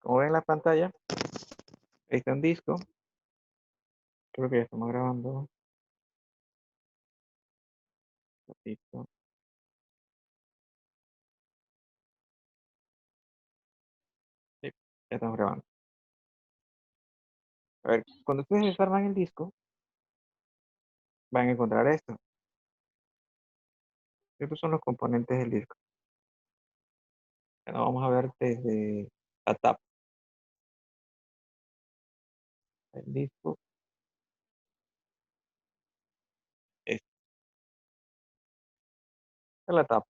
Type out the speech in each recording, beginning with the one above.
Como ven en la pantalla, ahí está un disco. Creo que ya estamos grabando. Listo. Sí, ya estamos grabando. A ver, cuando ustedes desarman el disco, van a encontrar esto. Estos son los componentes del disco. Bueno, vamos a ver desde la tapa del disco. Esta es la tapa.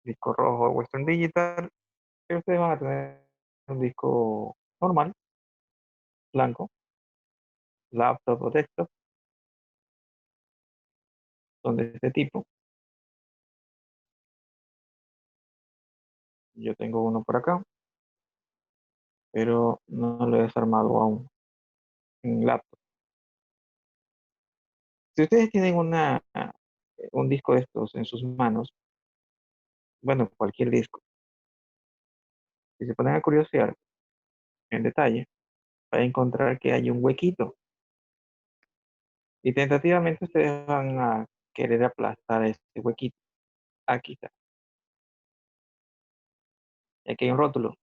Disco rojo Western Digital. Y ustedes van a tener un disco normal, blanco, laptop o desktop, son de este tipo. Yo tengo uno por acá, pero no lo he desarmado aún en laptop. Si ustedes tienen un disco de estos en sus manos, bueno, cualquier disco, si se ponen a curiosear en detalle, van a encontrar que hay un huequito y tentativamente ustedes van a querer aplastar ese huequito. Aquí está. Y aquí hay un rótulo,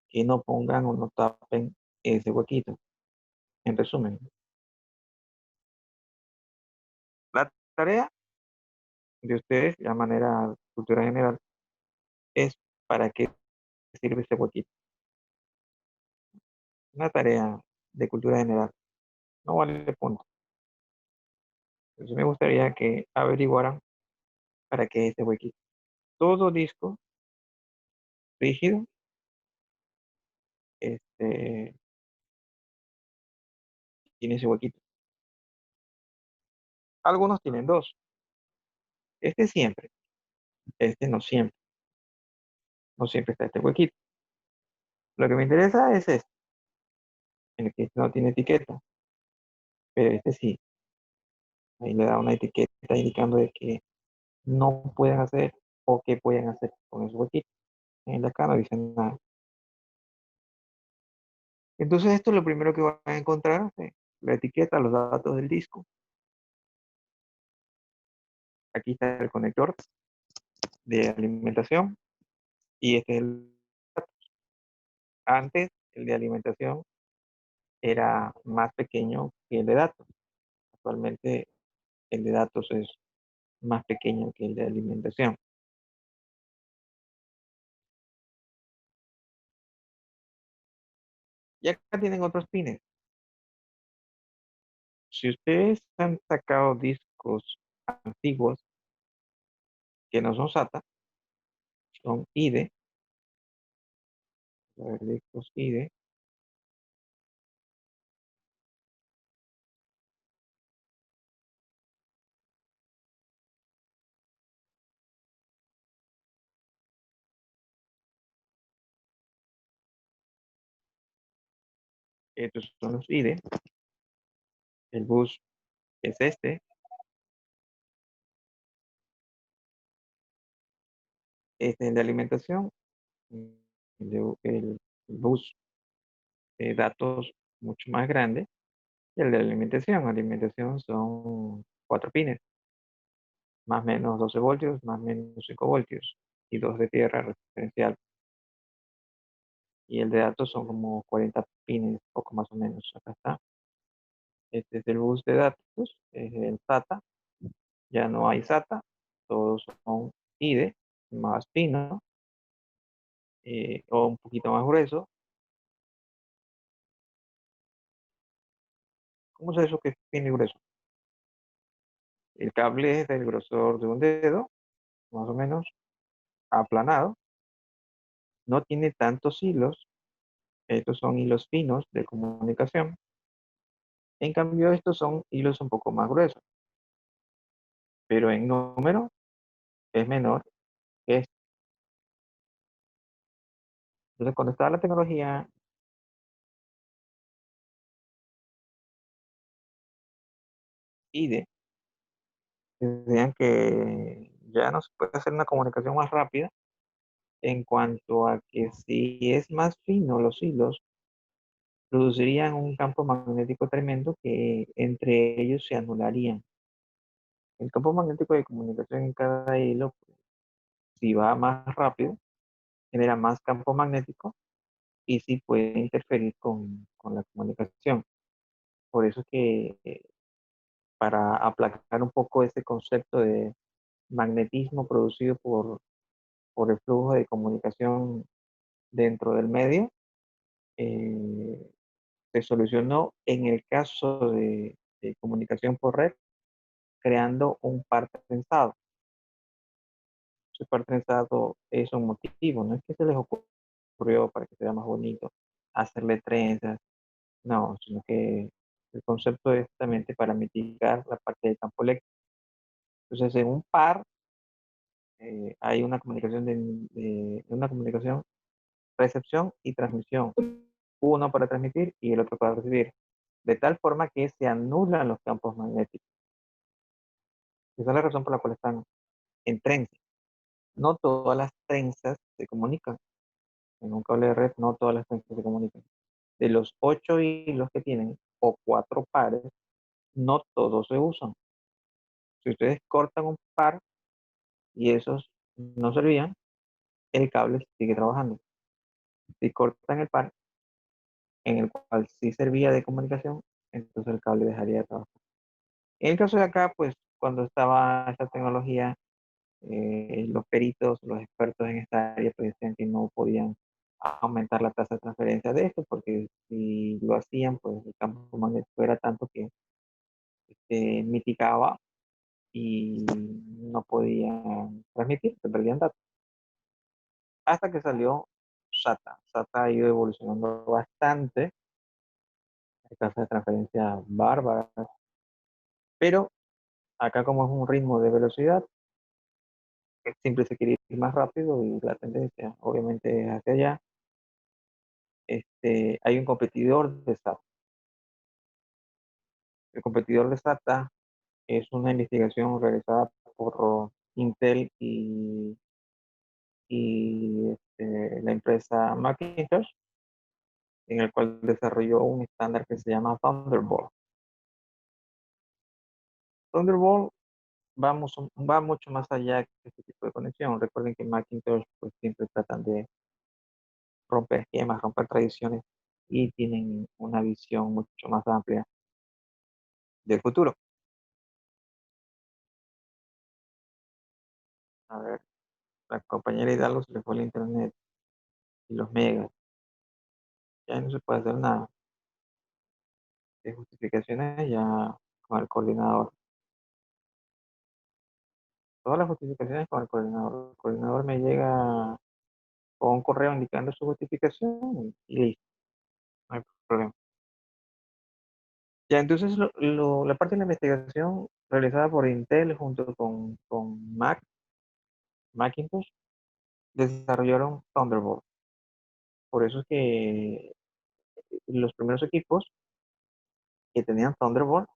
que no pongan o no tapen ese huequito. En resumen, la tarea de ustedes, de manera de cultura general, es para qué sirve ese huequito. Una tarea de cultura general no vale punto. Entonces me gustaría que averiguaran para qué ese huequito. Todo disco rígido, este, tiene ese huequito. Algunos tienen dos. Este siempre, este no siempre. No siempre está este huequito. Lo que me interesa es este, en el que no tiene etiqueta, pero este sí. Ahí le da una etiqueta indicando de que no pueden hacer o qué pueden hacer con ese huequito. En la acá no dice nada. Entonces esto es lo primero que van a encontrar, la etiqueta, los datos del disco. Aquí está el conector de alimentación y este es el antes, el de alimentación era más pequeño que el de datos. Actualmente el de datos es más pequeño que el de alimentación. Y acá tienen otros pines. Si ustedes han sacado discos antiguos que no son SATA, son IDE, a ver, discos IDE, estos son los IDE, el bus es este es de alimentación, el bus de datos mucho más grande, y el de alimentación son 4 pines, más o menos 12 voltios, más o menos 5 voltios, y dos de tierra referencial. Y el de datos son como 40 pines, poco más o menos. Acá está. Este es el bus de datos, es el SATA. Ya no hay SATA, todos son IDE, más fino, o un poquito más grueso. ¿Cómo es eso que es fino y grueso? El cable es del grosor de un dedo, más o menos, aplanado. No tiene tantos hilos. Estos son hilos finos de comunicación. En cambio, estos son hilos un poco más gruesos, pero en número es menor que este. Entonces, cuando estaba la tecnología IDE, decían que ya no se puede hacer una comunicación más rápida en cuanto a que si es más fino los hilos, producirían un campo magnético tremendo que entre ellos se anularían. El campo magnético de comunicación en cada hilo, si va más rápido, genera más campo magnético y sí puede interferir con la comunicación. Por eso es que para aplacar un poco ese concepto de magnetismo producido por el flujo de comunicación dentro del medio, eh, se solucionó en el caso de comunicación por red, creando un par trenzado. Ese par trenzado es un motivo, no es que se les ocurrió para que sea más bonito hacerle trenzas, no, sino que el concepto es justamente para mitigar la parte del campo eléctrico. Entonces, en un par hay una comunicación una comunicación recepción y transmisión, uno para transmitir y el otro para recibir, de tal forma que se anulan los campos magnéticos. Esa es la razón por la cual están en trenzas. No todas las trenzas se comunican. En un cable de red no todas las trenzas se comunican. De los 8 hilos que tienen, o 4 pares, no todos se usan. Si ustedes cortan un par y esos no servían, el cable sigue trabajando. Si cortan el par en el cual sí servía de comunicación, entonces el cable dejaría de trabajar. En el caso de acá, pues cuando estaba esta tecnología, los peritos, los expertos en esta área, pues decían que no podían aumentar la tasa de transferencia de esto, porque si lo hacían, pues el campo magnético era tanto que mitigaba y no podían transmitir, se perdían datos. Hasta que salió SATA. SATA ha ido evolucionando bastante, hay tasas de transferencia bárbaras, pero acá como es un ritmo de velocidad, siempre se quiere ir más rápido y la tendencia obviamente es hacia allá. Hay un competidor de SATA. El competidor de SATA es una investigación realizada por Intel y la empresa Macintosh, en el cual desarrolló un estándar que se llama Thunderbolt. Thunderbolt va mucho más allá de este tipo de conexión. Recuerden que Macintosh pues, siempre tratan de romper esquemas, romper tradiciones y tienen una visión mucho más amplia del futuro. A ver, la compañera Hidalgo se le fue el internet y los megas. Ya no se puede hacer nada de justificaciones ya con el coordinador. Todas las justificaciones con el coordinador. El coordinador me llega con un correo indicando su justificación y listo, no hay problema. Ya, entonces la parte de la investigación realizada por Intel junto con Macintosh, desarrollaron Thunderbolt. Por eso es que los primeros equipos que tenían Thunderbolt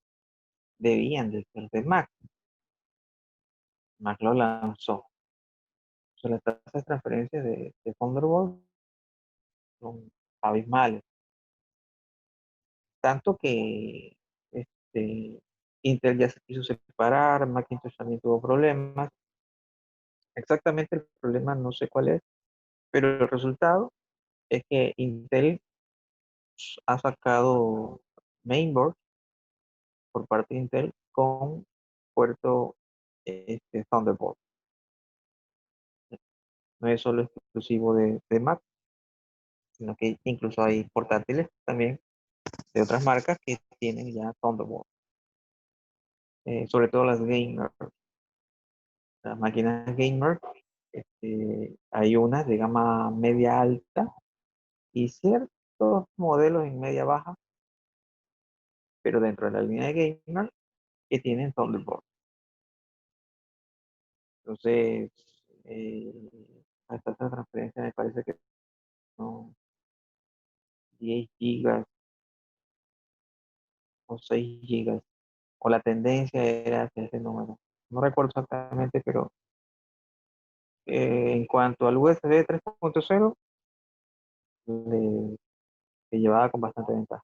debían de ser de Mac. Mac lo lanzó. O sea, las tasas de transferencia de Thunderbolt son abismales. Tanto que Intel ya se quiso separar, Macintosh también tuvo problemas. Exactamente el problema no sé cuál es, pero el resultado es que Intel ha sacado mainboard por parte de Intel con puerto Thunderbolt. No es solo exclusivo de Mac, sino que incluso hay portátiles también de otras marcas que tienen ya Thunderbolt. Sobre todo las gamers, las máquinas gamer, hay unas de gama media alta y ciertos modelos en media baja, pero dentro de la línea de gamer que tienen Thunderbolt. Entonces, eh, hasta esta transferencia me parece que son 10 gigas o 6 gigas, o la tendencia era hacia ese número. No recuerdo exactamente, pero En cuanto al USB 3.0, le, le llevaba con bastante ventaja.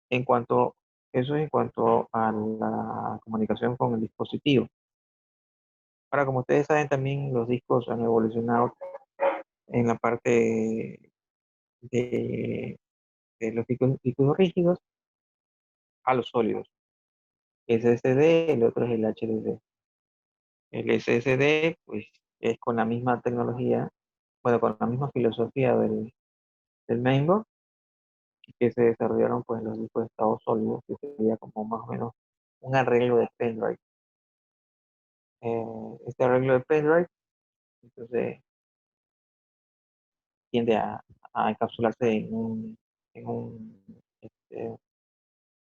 Eso es en cuanto a la comunicación con el dispositivo. Ahora, como ustedes saben, también los discos han evolucionado en la parte de, de los discos rígidos a los sólidos. SSD, el otro es el HDD. El SSD, pues, es con la misma tecnología, bueno, con la misma filosofía del mainboard, que se desarrollaron, pues, los discos de estado sólido, que sería como más o menos un arreglo de pendrive. Este arreglo de pendrive, entonces, tiende a encapsularse en un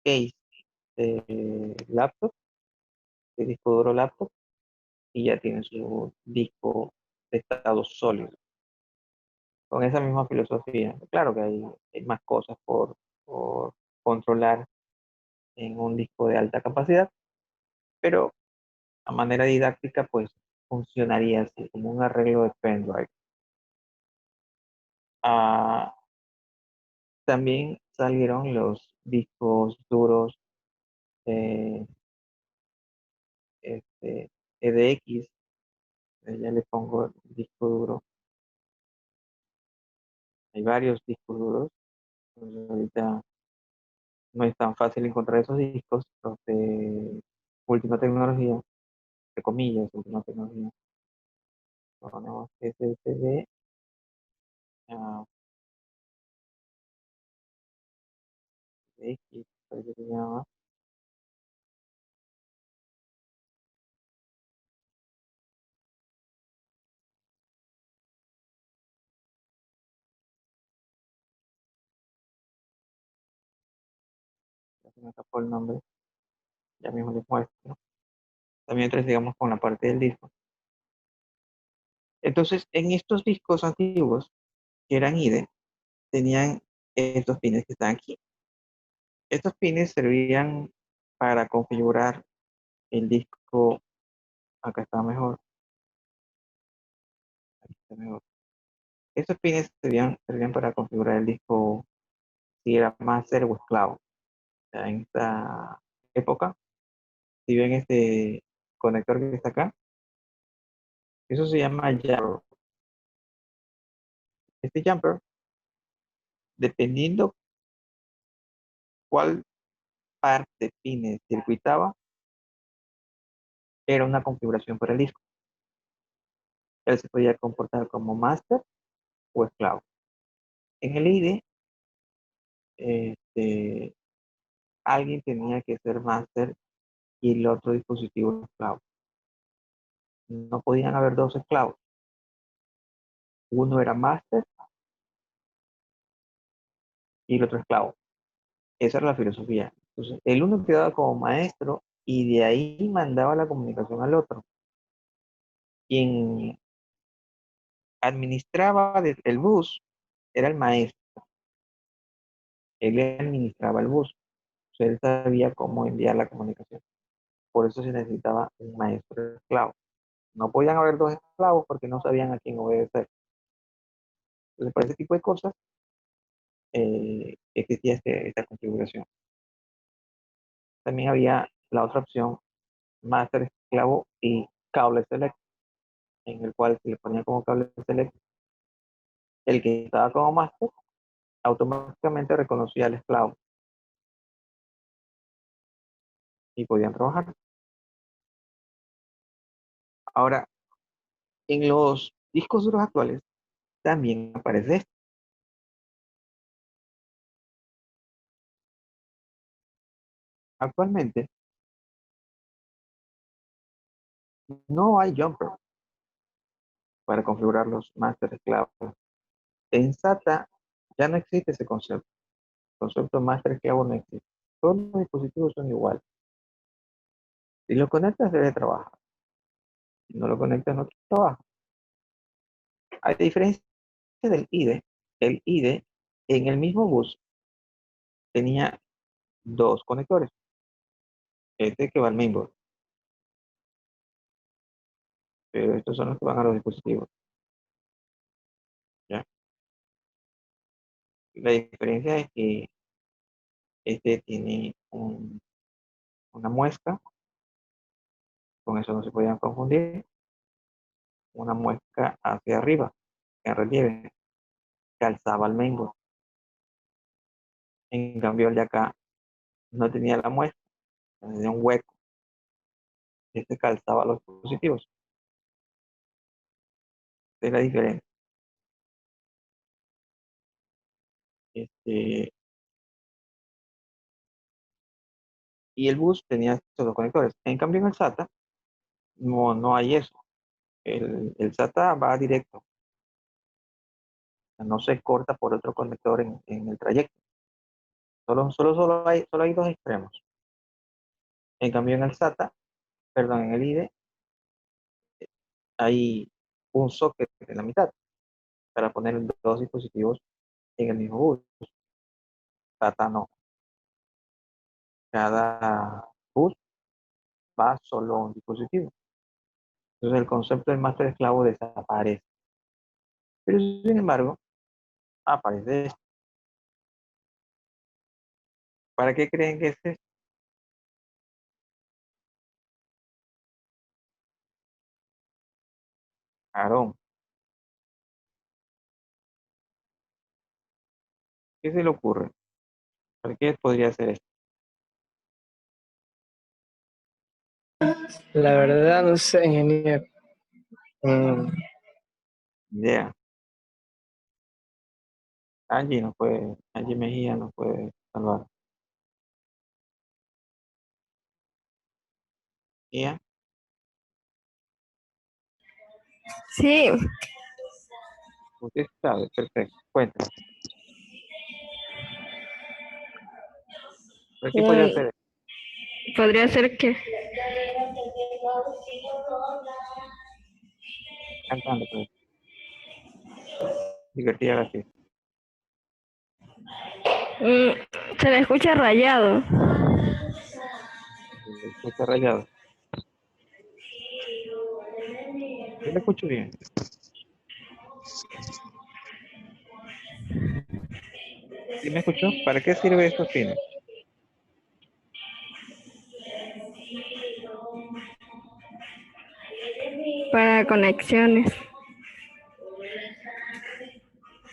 case de laptop, de disco duro laptop, y ya tiene su disco de estado sólido. Con esa misma filosofía. Claro que hay más cosas por controlar en un disco de alta capacidad, pero a manera didáctica, pues funcionaría así, como un arreglo de pendrive. Ah, también salieron los discos duros eh, EDX, ya le pongo el disco duro. Hay varios discos duros, pues ahorita no es tan fácil encontrar esos discos, los de última tecnología, de comillas, última tecnología. Ponemos SSD, ah, X, parece que se llama, ya se me escapó el nombre, ya mismo les muestro. También entonces digamos con la parte del disco. Entonces, en estos discos antiguos, que eran IDE, tenían estos pines que están aquí. Estos pines servían para configurar el disco, acá está mejor, aquí está mejor. Estos pines servían para configurar el disco si era master o esclavo. O sea, en esta época, si ven este conector que está acá, eso se llama jumper. Este jumper, dependiendo cuál parte pines circuitaba, era una configuración para el disco. Él se podía comportar como master o esclavo. En el IDE, este, alguien tenía que ser master y el otro dispositivo esclavo. No podían haber dos esclavos. Uno era master y el otro esclavo. Esa era la filosofía. Entonces, el uno quedaba como maestro y de ahí mandaba la comunicación al otro. Quien administraba el bus era el maestro. Él administraba el bus. O sea, él sabía cómo enviar la comunicación. Por eso se necesitaba un maestro esclavo. No podían haber dos esclavos porque no sabían a quién obedecer. Entonces, por ese tipo de cosas, existía esta configuración. También había la otra opción, master esclavo y cable select, en el cual se le ponía como cable select el que estaba como master, automáticamente reconocía al esclavo y podían trabajar. Ahora, en los discos duros actuales también aparece esto. Actualmente no hay jumper para configurar los master esclavos. En SATA ya no existe ese concepto. El concepto master esclavo no existe. Todos los dispositivos son iguales. Si lo conectas debe trabajar. Si no lo conectas no trabaja. A diferencia del IDE, el IDE en el mismo bus tenía dos conectores. Este que va al mainboard. pero estos son los que van a los dispositivos, ¿ya? La diferencia es que este tiene una muesca, con eso no se podían confundir, una muesca hacia arriba, en relieve, que alzaba el mainboard. En cambio, el de acá no tenía la muesca, tenía un hueco, este calzaba los dispositivos. Esa es la diferencia. Este, y el bus tenía estos dos conectores. En cambio, en el SATA no hay eso. El SATA va directo, no se corta por otro conector en el trayecto. Solo hay dos extremos. En cambio, en el SATA, perdón, en el IDE, hay un socket en la mitad para poner dos dispositivos en el mismo bus. SATA no. Cada bus va solo a un dispositivo. Entonces el concepto del máster esclavo desaparece. Pero sin embargo, aparece esto. ¿Para qué creen que es esto? Aarón, ¿qué se le ocurre? ¿Para qué podría ser esto? La verdad no sé, ingeniero. Mm, Idea. Angie no puede, Angie Mejía no puede salvar. Mía, Sí, usted sabe, perfecto. Cuéntame. ¿Para qué podría ser mm, esto? podría ser que Cantando, pues. Divertida así. mm, se le escucha rayado. Escucha rayado. Yo le escucho bien. ¿Sí me escuchó? ¿Para qué sirve estos pines? Para conexiones.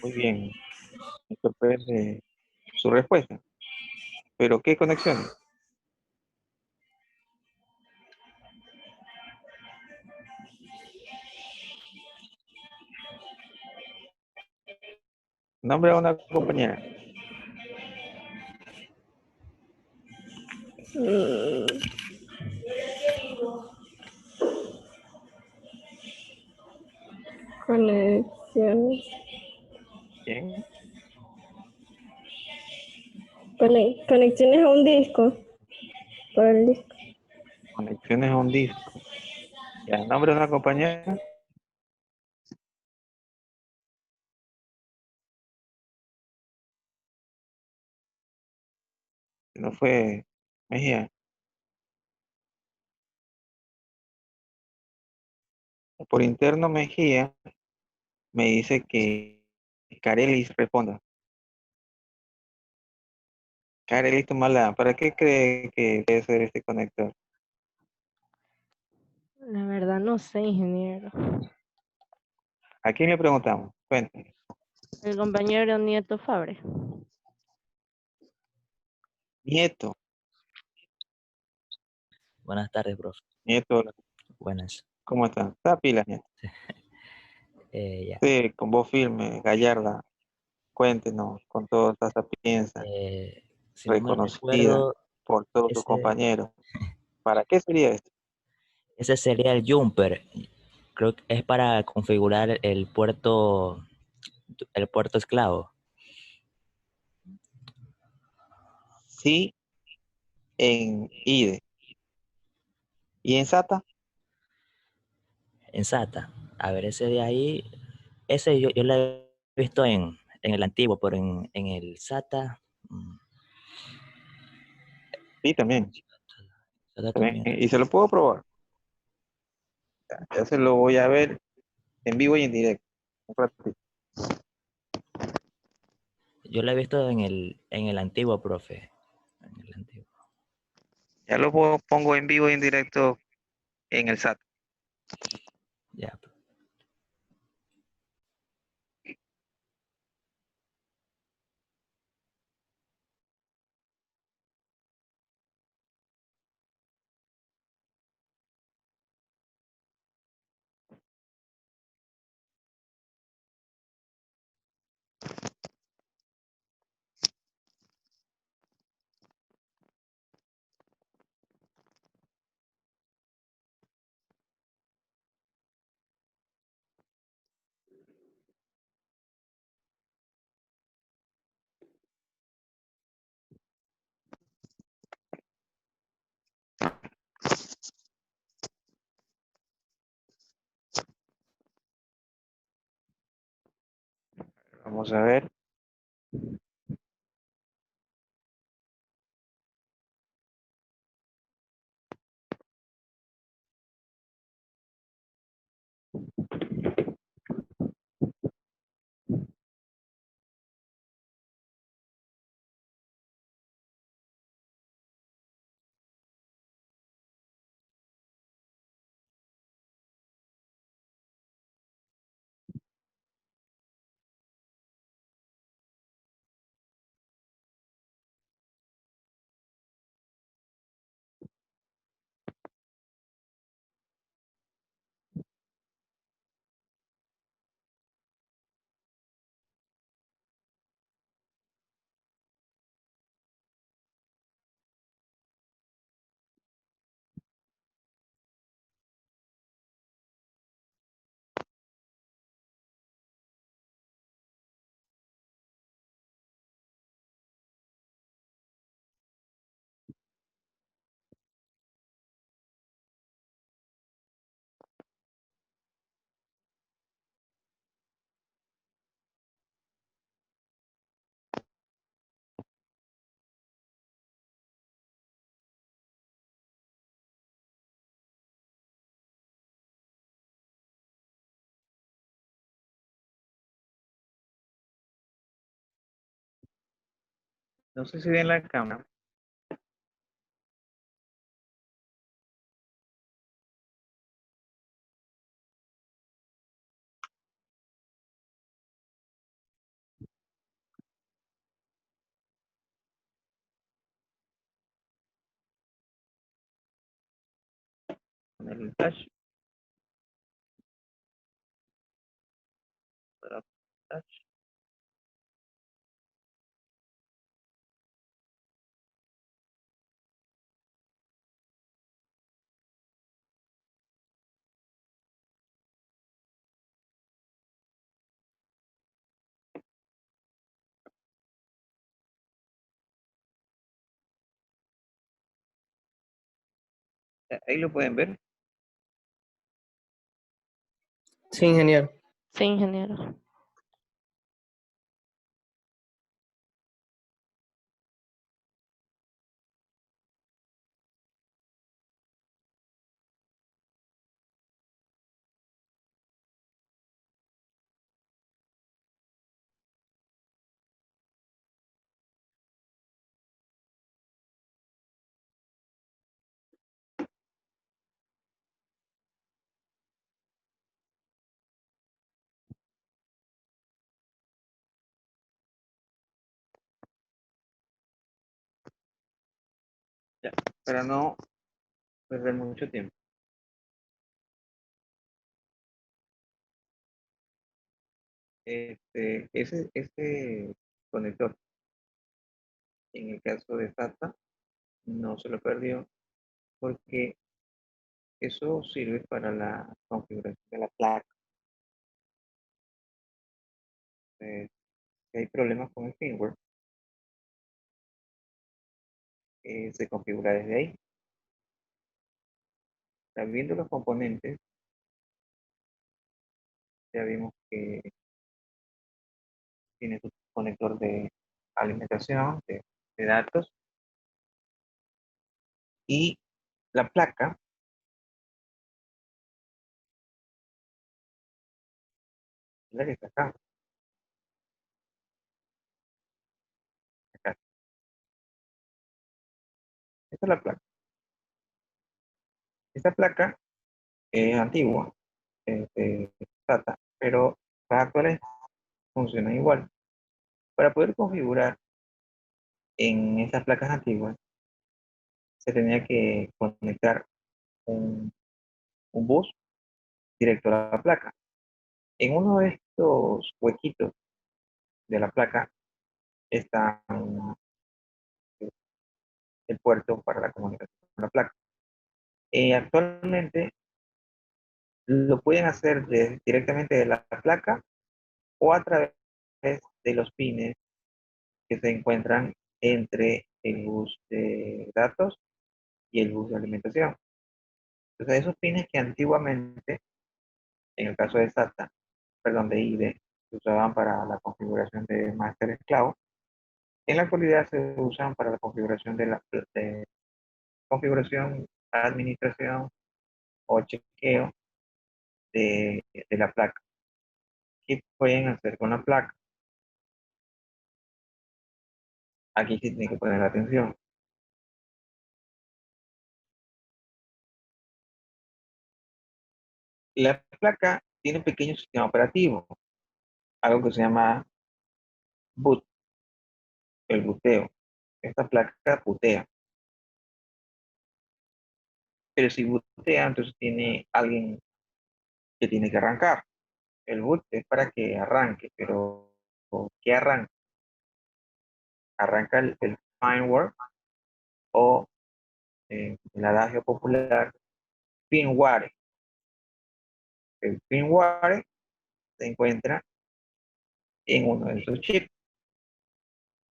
Muy bien. Me sorprende su respuesta. ¿Pero qué conexiones? Nombre a una compañera. Mm, conexiones. Bien. Conexiones a un disco. Para el disco. Conexiones a un disco. Ya, nombre de una compañera. No fue Mejía. Por interno Mejía me dice que Carelis responda. Carelis Tumala, ¿para qué cree que debe ser este conector? La verdad no sé, ingeniero. ¿A quién le preguntamos? Cuéntame. El compañero Nieto Fabre. Nieto. Buenas tardes, profe. Nieto, Buenas. ¿cómo está? Está pila, Nieto. Ya. Sí, con voz firme, gallarda. Cuéntenos con toda esta sapiencia, Si no me reconocida recuerdo, por todos sus ese, compañeros. ¿Para qué sería esto? ese sería el jumper. Creo que es para configurar el puerto esclavo Sí, en IDE. ¿Y en SATA? en SATA. A ver, ese de ahí, ese yo lo he visto en el antiguo, pero en el SATA, Sí, también. SATA También. también. Y se lo puedo probar. Ya se lo voy a ver en vivo y en directo. Un ratito. Yo la he visto en el antiguo, profe. En el antiguo. Ya lo pongo en vivo y en directo en el SAT. Ya. Vamos a ver. No sé si ven la cámara. Con el touch. Touch. Ahí lo pueden ver. Sí, ingeniero. Sí, ingeniero. Ya. Para no perder mucho tiempo. Ese conector, en el caso de SATA, no se lo perdió porque eso sirve para la configuración de la placa. Si hay problemas con el firmware, se configura desde ahí. Viendo los componentes, ya vimos que tiene su conector de alimentación de datos y la placa Es la que está acá. Acá. Esta es la placa. Esta placa es antigua, de SATA, pero las actuales funcionan igual. Para poder configurar en estas placas antiguas, se tenía que conectar un, un bus directo a la placa. En uno de estos huequitos de la placa está el puerto para la comunicación con la placa. Actualmente lo pueden hacer directamente de la placa o a través de los pines que se encuentran entre el bus de datos y el bus de alimentación. Entonces, esos pines que antiguamente, en el caso de SATA, perdón, de IDE, se usaban para la configuración de máster esclavo, en la actualidad se usan para la configuración de configuración, administración o chequeo de la placa. ¿Qué pueden hacer con la placa? Aquí sí tienen que poner atención. La placa tiene un pequeño sistema operativo, algo que se llama boot, el buteo. Esta placa butea. Pero si butea, entonces tiene alguien que tiene que arrancar. El boot es para que arranque, pero ¿qué arranca? Arranca el firmware o el adagio popular, firmware. El firmware se encuentra en uno de sus chips.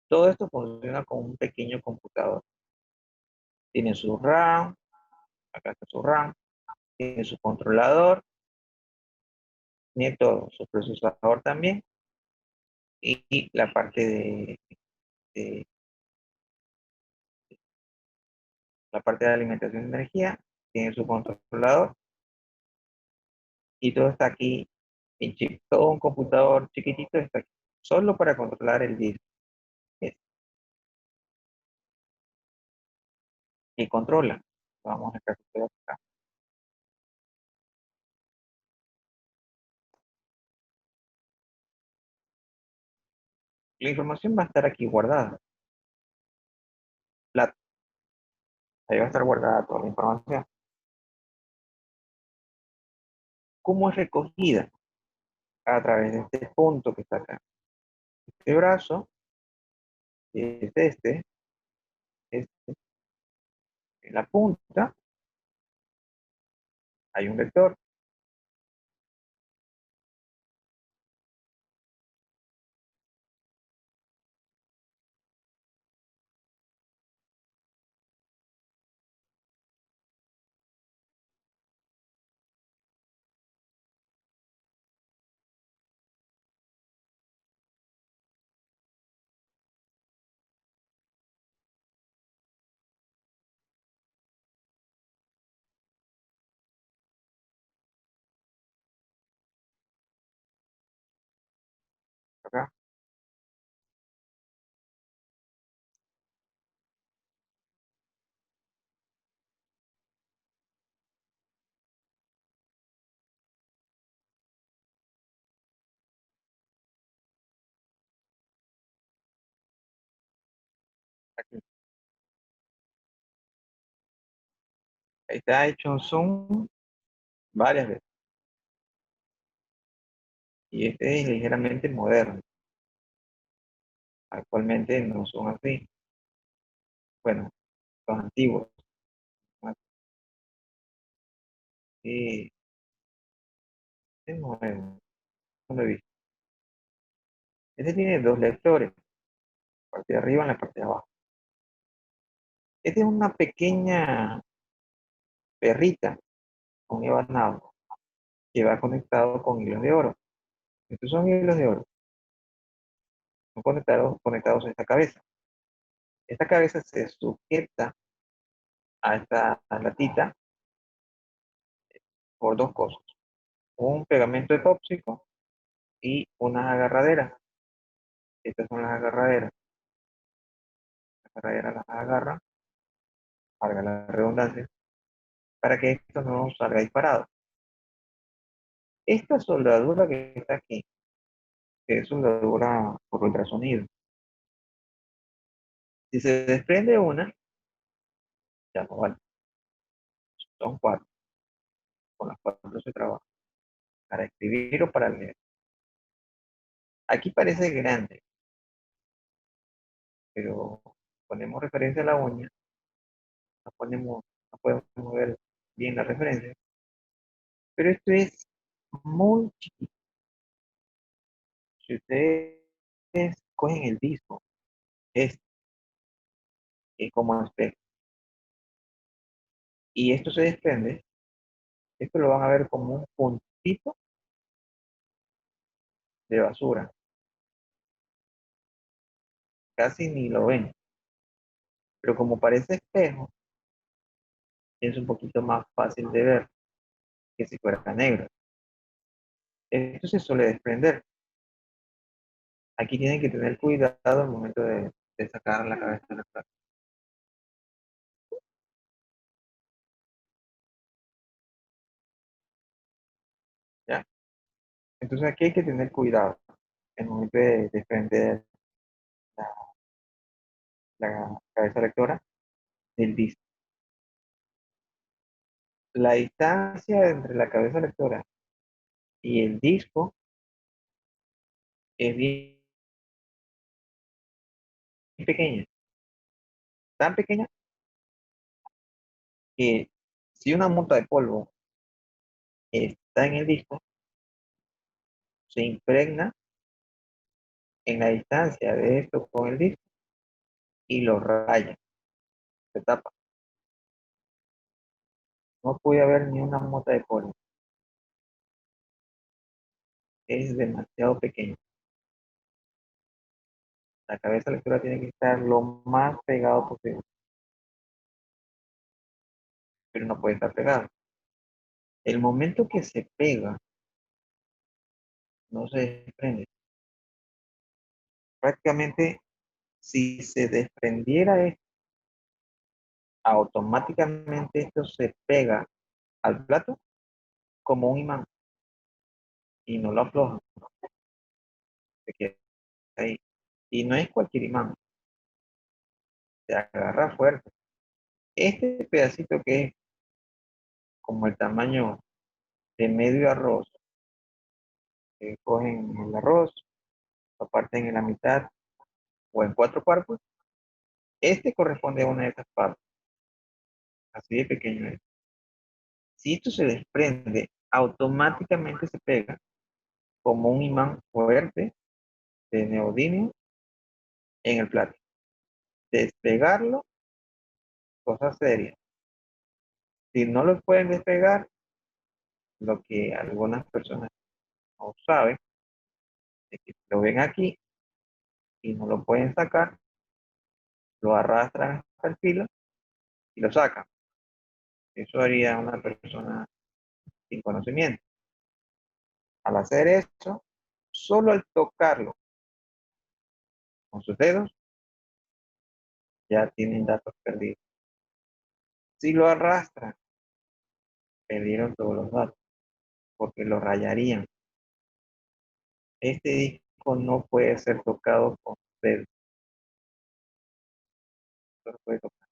Todo esto funciona con un pequeño computador. Tiene su RAM, acá está su RAM, tiene su controlador, tiene todo, su procesador también, y la parte de- la parte de alimentación de energía, tiene su controlador, y todo está aquí en chip. Todo un computador chiquitito está aquí, solo para controlar el disco. Y controla. Vamos a ejecutar acá. La información va a estar aquí guardada. La- Ahí va a estar guardada toda la información. ¿Cómo es recogida? A través de este punto que está acá. Este brazo es este. En la punta hay un lector. Acá. Aquí. Ahí está hecho un zoom varias veces. Y este es ligeramente moderno. Actualmente no son así. Bueno, los antiguos. Y es nuevo. No lo he visto. Este tiene dos lectores. La parte de arriba y la parte de abajo. Esta es una pequeña perrita con ebanado que va conectado con hilos de oro. Estos son hilos de oro. Son conectados a esta cabeza. Esta cabeza se sujeta a esta latita por dos cosas. Un pegamento epóxico y unas agarraderas. Estas son las agarraderas. Las agarraderas las agarran, valga la redundancia, para que esto no salga disparado. Esta soldadura que está aquí, que es soldadura por ultrasonido, si se desprende una, ya no vale. Son 4. Con las 4 se trabaja. Para escribir o para leer. Aquí parece grande, pero ponemos referencia a la uña, no podemos ver bien la referencia, pero esto es muy chiquito. Si ustedes cogen el disco, es como espejo, y esto se desprende, esto lo van a ver como un puntito de basura. Casi ni lo ven, pero como parece espejo, es un poquito más fácil de ver que si fuera negro. Esto se suele desprender. Aquí tienen que tener cuidado al momento de sacar la cabeza de la placa. ¿Ya? Entonces aquí hay que tener cuidado en el momento de desprender la, la cabeza lectora del disco. La distancia entre la cabeza lectora y el disco es bien pequeña. Tan pequeña que si una mota de polvo está en el disco, se impregna en la distancia de esto con el disco y lo raya, se tapa. No puede haber ni una mota de polvo. Es demasiado pequeño. La cabeza lectora tiene que estar lo más pegado posible, pero no puede estar pegado. El momento que se pega, no se desprende. Prácticamente, si se desprendiera esto, automáticamente esto se pega al plato como un imán y no lo afloja, se queda ahí. Y no es cualquier imán, se agarra fuerte. Este pedacito que es como el tamaño de medio arroz, cogen el arroz, lo parten en la mitad o en 4 partes, este corresponde a una de esas partes, así de pequeño es. Si esto se desprende, automáticamente se pega como un imán fuerte de neodimio en el plato. Despegarlo, cosa seria. Si no lo pueden despegar, lo que algunas personas no saben es que lo ven aquí y no lo pueden sacar, lo arrastran hasta el filo y lo sacan. Eso haría una persona sin conocimiento. Al hacer eso, solo al tocarlo con sus dedos, ya tienen datos perdidos. Si lo arrastran, perdieron todos los datos, porque lo rayarían. Este disco no puede ser tocado con dedos. No se puede tocar.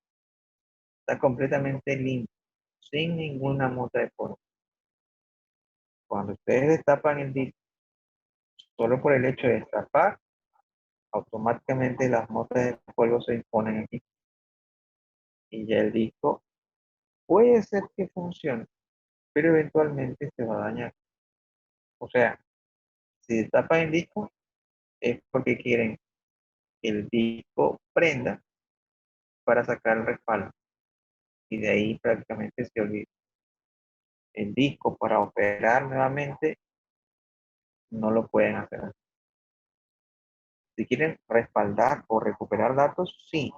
Está completamente limpio, sin ninguna mota de polvo. Cuando ustedes destapan el disco, solo por el hecho de destapar, automáticamente las motas de polvo se imponen aquí. Y ya el disco puede ser que funcione, pero eventualmente se va a dañar. O sea, si destapan el disco, es porque quieren que el disco prenda para sacar el respaldo. Y de ahí prácticamente se olvida. El disco para operar nuevamente no lo pueden hacer. Si quieren respaldar o recuperar datos, sí.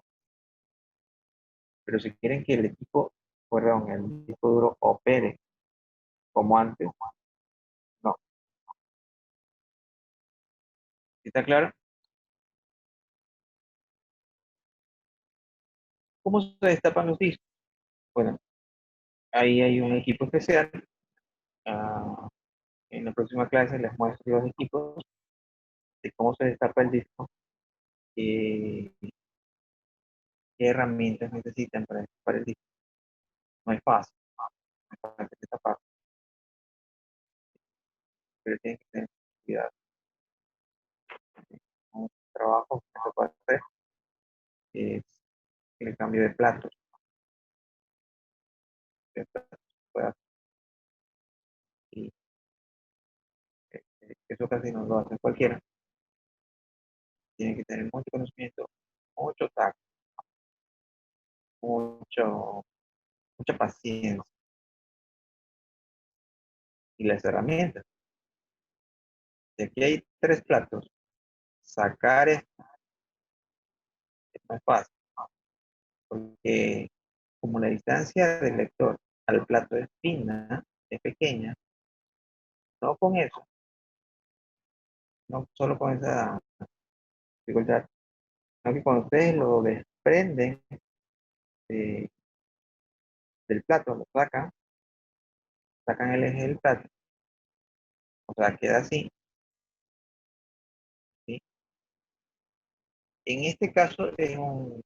Pero si quieren que el equipo, perdón, el disco duro opere como antes, no. ¿Está claro? ¿Cómo se destapan los discos? Bueno, ahí hay un equipo especial. Ah, en la próxima clase les muestro los equipos de cómo se destapa el disco y qué herramientas necesitan para destapar el disco. No es fácil, no es fácil destapar, pero tienen que tener cuidado. Un trabajo que se puede hacer es el cambio de platos. De platos se puede hacer. Y eso casi no lo hace cualquiera. Tiene que tener mucho conocimiento, mucho tacto, mucho, mucha paciencia y las herramientas. Si aquí hay 3 platos, sacar esto no es fácil, porque como la distancia del lector al plato es fina, es pequeña, no con eso, no solo con esa dificultad, sino que cuando ustedes lo desprenden de- del plato, lo sacan el eje del plato, o sea, queda así, ¿sí? En este caso es un...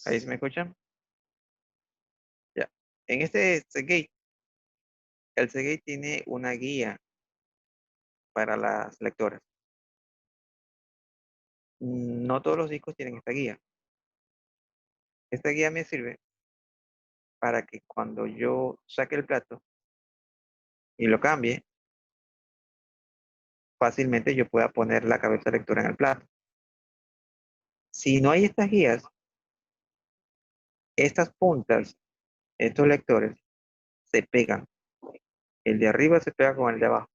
¿Ahí se me escuchan? Ya. En este Seagate, el Seagate tiene una guía para las lectoras. No todos los discos tienen esta guía. Esta guía me sirve para que cuando yo saque el plato y lo cambie, fácilmente yo pueda poner la cabeza lectora en el plato. Si no hay estas guías, estas puntas, estos lectores, se pegan. El de arriba se pega con el de abajo.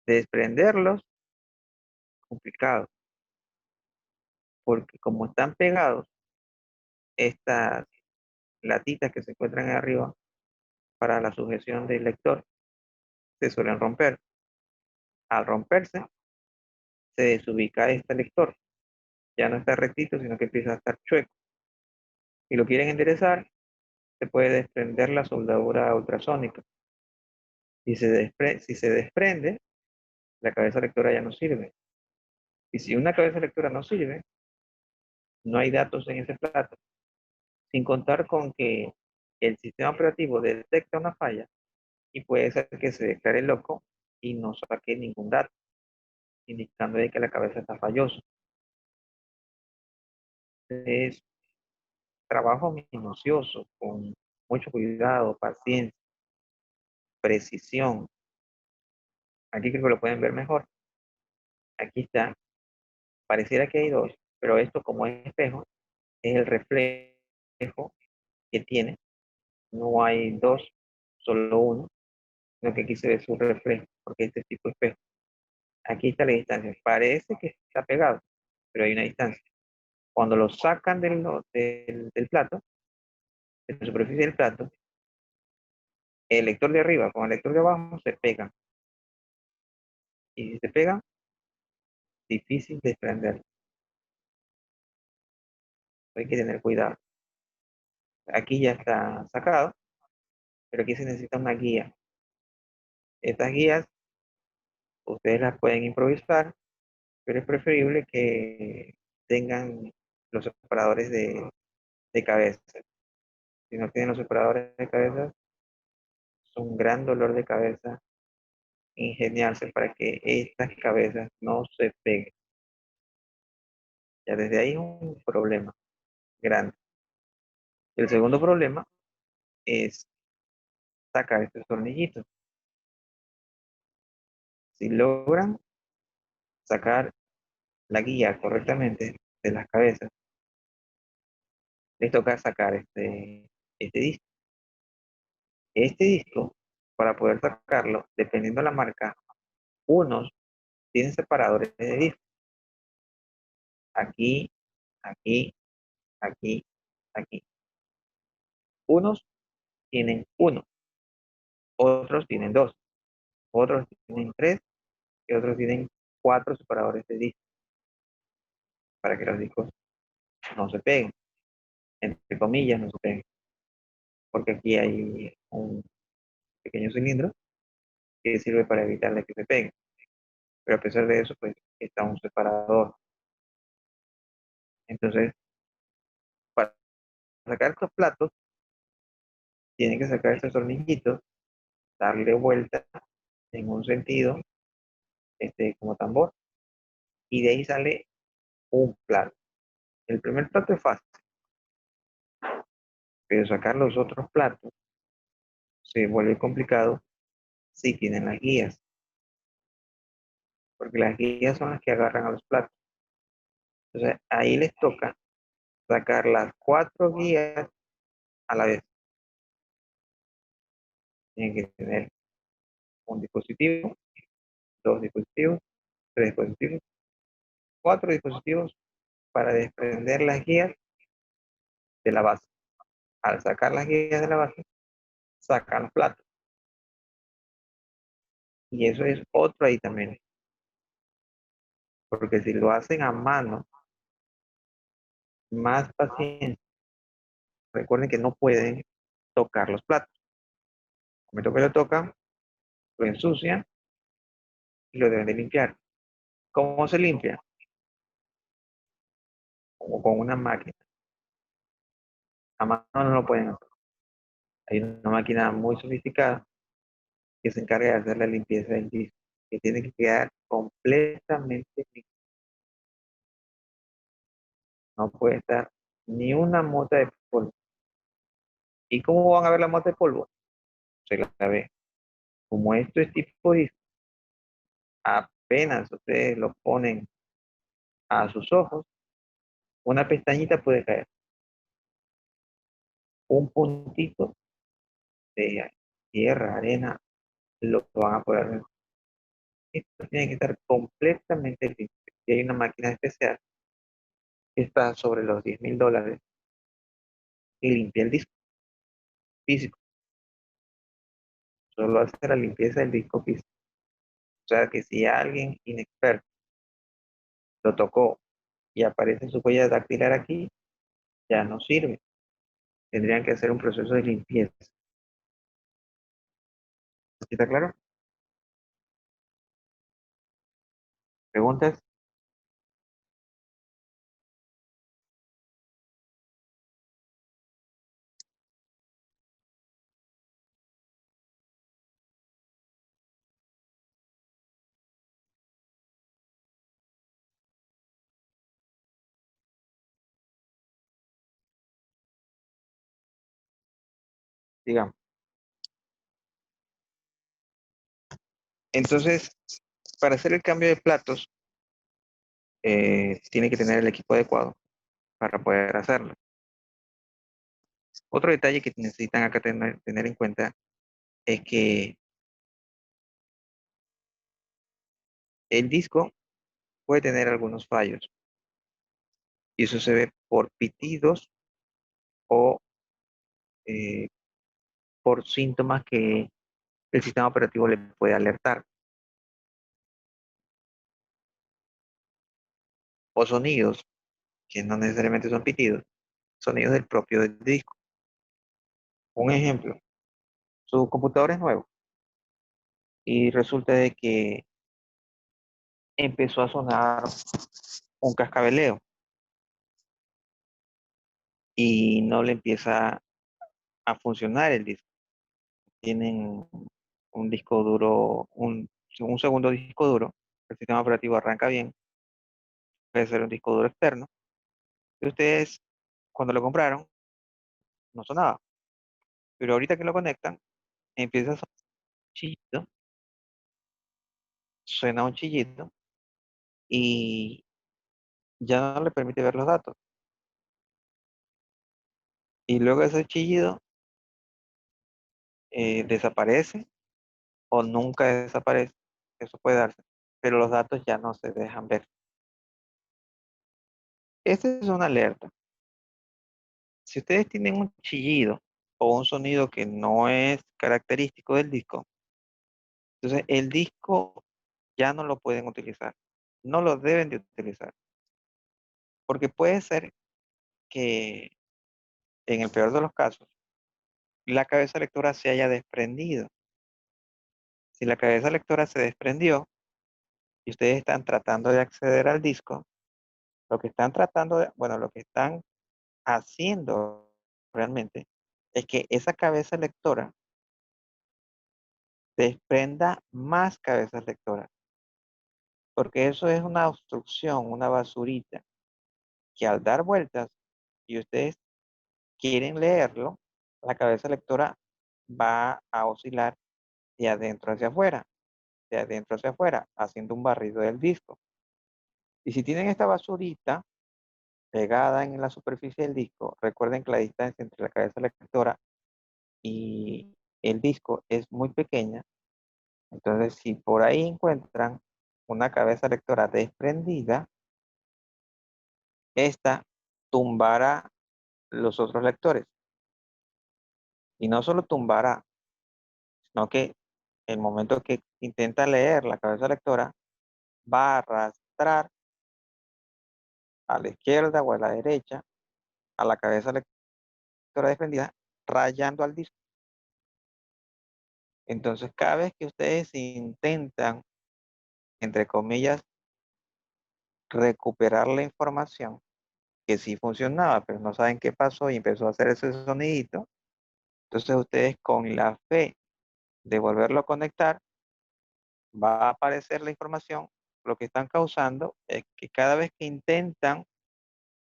Desprenderlos, complicado, porque como están pegados, estas latitas que se encuentran ahí arriba para la sujeción del lector se suelen romper. Al romperse, se desubica este lector. Ya no está rectito, sino que empieza a estar chueco. Si lo quieren enderezar, se puede desprender la soldadura ultrasónica. Si se desprende, la cabeza lectora ya no sirve. Y si una cabeza lectora no sirve, no hay datos en ese plato. Sin contar con que el sistema operativo detecta una falla y puede ser que se declare loco y no saque ningún dato, indicando de que la cabeza está fallosa. Es trabajo minucioso, con mucho cuidado, paciencia, precisión. Aquí creo que lo pueden ver mejor. Aquí está. Pareciera que hay dos, pero esto como es espejo, es el reflejo que tiene. No hay dos, solo uno, sino que aquí se ve su reflejo, porque este tipo de espejo. Aquí está la distancia. Parece que está pegado, pero hay una distancia. Cuando lo sacan del plato, de la superficie del plato, el lector de arriba con el lector de abajo se pegan. Y si se pegan, difícil desprender. Hay que tener cuidado. Aquí ya está sacado, pero aquí se necesita una guía. Estas guías ustedes las pueden improvisar, pero es preferible que tengan los separadores de cabeza. Si no tienen los separadores de cabeza, es un gran dolor de cabeza ingeniarse para que estas cabezas no se peguen. Ya desde ahí es un problema grande. El segundo problema es sacar estos tornillitos. Si logran sacar la guía correctamente de las cabezas, les toca sacar este disco. Este disco, para poder sacarlo, dependiendo de la marca, unos tienen separadores de disco. Aquí, aquí, aquí, aquí. Unos tienen uno, otros tienen dos, otros tienen tres y otros tienen cuatro separadores de disco para que los discos no se peguen, entre comillas no se peguen, porque aquí hay un pequeño cilindro que sirve para evitarle que se peguen, pero a pesar de eso, pues está un separador. Entonces, para sacar estos platos, tienen que sacar estos tornillitos, darle vuelta en un sentido, como tambor, y de ahí sale un plato. El primer plato es fácil, pero sacar los otros platos se vuelve complicado si tienen las guías, porque las guías son las que agarran a los platos. Entonces ahí les toca sacar las cuatro guías a la vez. Tienen que tener un dispositivo, dos dispositivos, tres dispositivos, cuatro dispositivos para desprender las guías de la base. Al sacar las guías de la base, sacan los platos. Y eso es otro ahí también, porque si lo hacen a mano, más paciencia. Recuerden que no pueden tocar los platos. Al momento que lo tocan, lo ensucian y lo deben de limpiar. ¿Cómo se limpia? Como con una máquina. A mano no lo pueden hacer. Hay una máquina muy sofisticada que se encarga de hacer la limpieza del disco, que tiene que quedar completamente limpio. No puede estar ni una mota de polvo. ¿Y cómo van a ver la mota de polvo? Se la ve. Como esto es tipo disco, apenas ustedes lo ponen a sus ojos, una pestañita puede caer. Un puntito de tierra, arena, lo van a poder ver. Esto tiene que estar completamente limpio. Y hay una máquina especial que está sobre los $10,000 y limpia el disco físico. Solo hace la limpieza del disco físico. O sea que si alguien inexperto lo tocó y aparece su huella dactilar aquí, ya no sirve. Tendrían que hacer un proceso de limpieza. ¿Está claro? ¿Preguntas? Digamos. Entonces, para hacer el cambio de platos, tiene que tener el equipo adecuado para poder hacerlo. Otro detalle que necesitan acá tener en cuenta es que el disco puede tener algunos fallos y eso se ve por pitidos o eh, por síntomas que el sistema operativo le puede alertar o sonidos que no necesariamente son pitidos, sonidos del propio del disco. Un ejemplo, su computador es nuevo y resulta de que empezó a sonar un cascabeleo y no le empieza a funcionar el disco. Tienen un disco duro, un segundo disco duro, el sistema operativo arranca bien, puede ser un disco duro externo, y ustedes cuando lo compraron no sonaba, pero ahorita que lo conectan empieza a sonar un chillito, suena un chillito y ya no le permite ver los datos. y luego ese chillido desaparece o nunca desaparece. Eso puede darse, pero los datos ya no se dejan ver. Esta es una alerta. Si ustedes tienen un chillido o un sonido que no es característico del disco, entonces el disco ya no lo pueden utilizar. No lo deben de utilizar. Porque puede ser que en el peor de los casos, la cabeza lectora se haya desprendido. Si la cabeza lectora se desprendió y ustedes están tratando de acceder al disco, lo que están tratando de, bueno, lo que están haciendo realmente es que esa cabeza lectora desprenda más cabezas lectoras, porque eso es una obstrucción, una basurita, que al dar vueltas y ustedes quieren leerlo, la cabeza lectora va a oscilar de adentro hacia afuera, de adentro hacia afuera, haciendo un barrido del disco. Y si tienen esta basurita pegada en la superficie del disco, recuerden que la distancia entre la cabeza lectora y el disco es muy pequeña. Entonces, si por ahí encuentran una cabeza lectora desprendida, esta tumbará los otros lectores. Y no solo tumbará, sino que el momento que intenta leer la cabeza lectora, va a arrastrar a la izquierda o a la derecha a la cabeza lectora desprendida, rayando al disco. Entonces, cada vez que ustedes intentan, entre comillas, recuperar la información, que sí funcionaba, pero no saben qué pasó y empezó a hacer ese sonidito, entonces ustedes con la fe de volverlo a conectar, va a aparecer la información. Lo que están causando es que cada vez que intentan,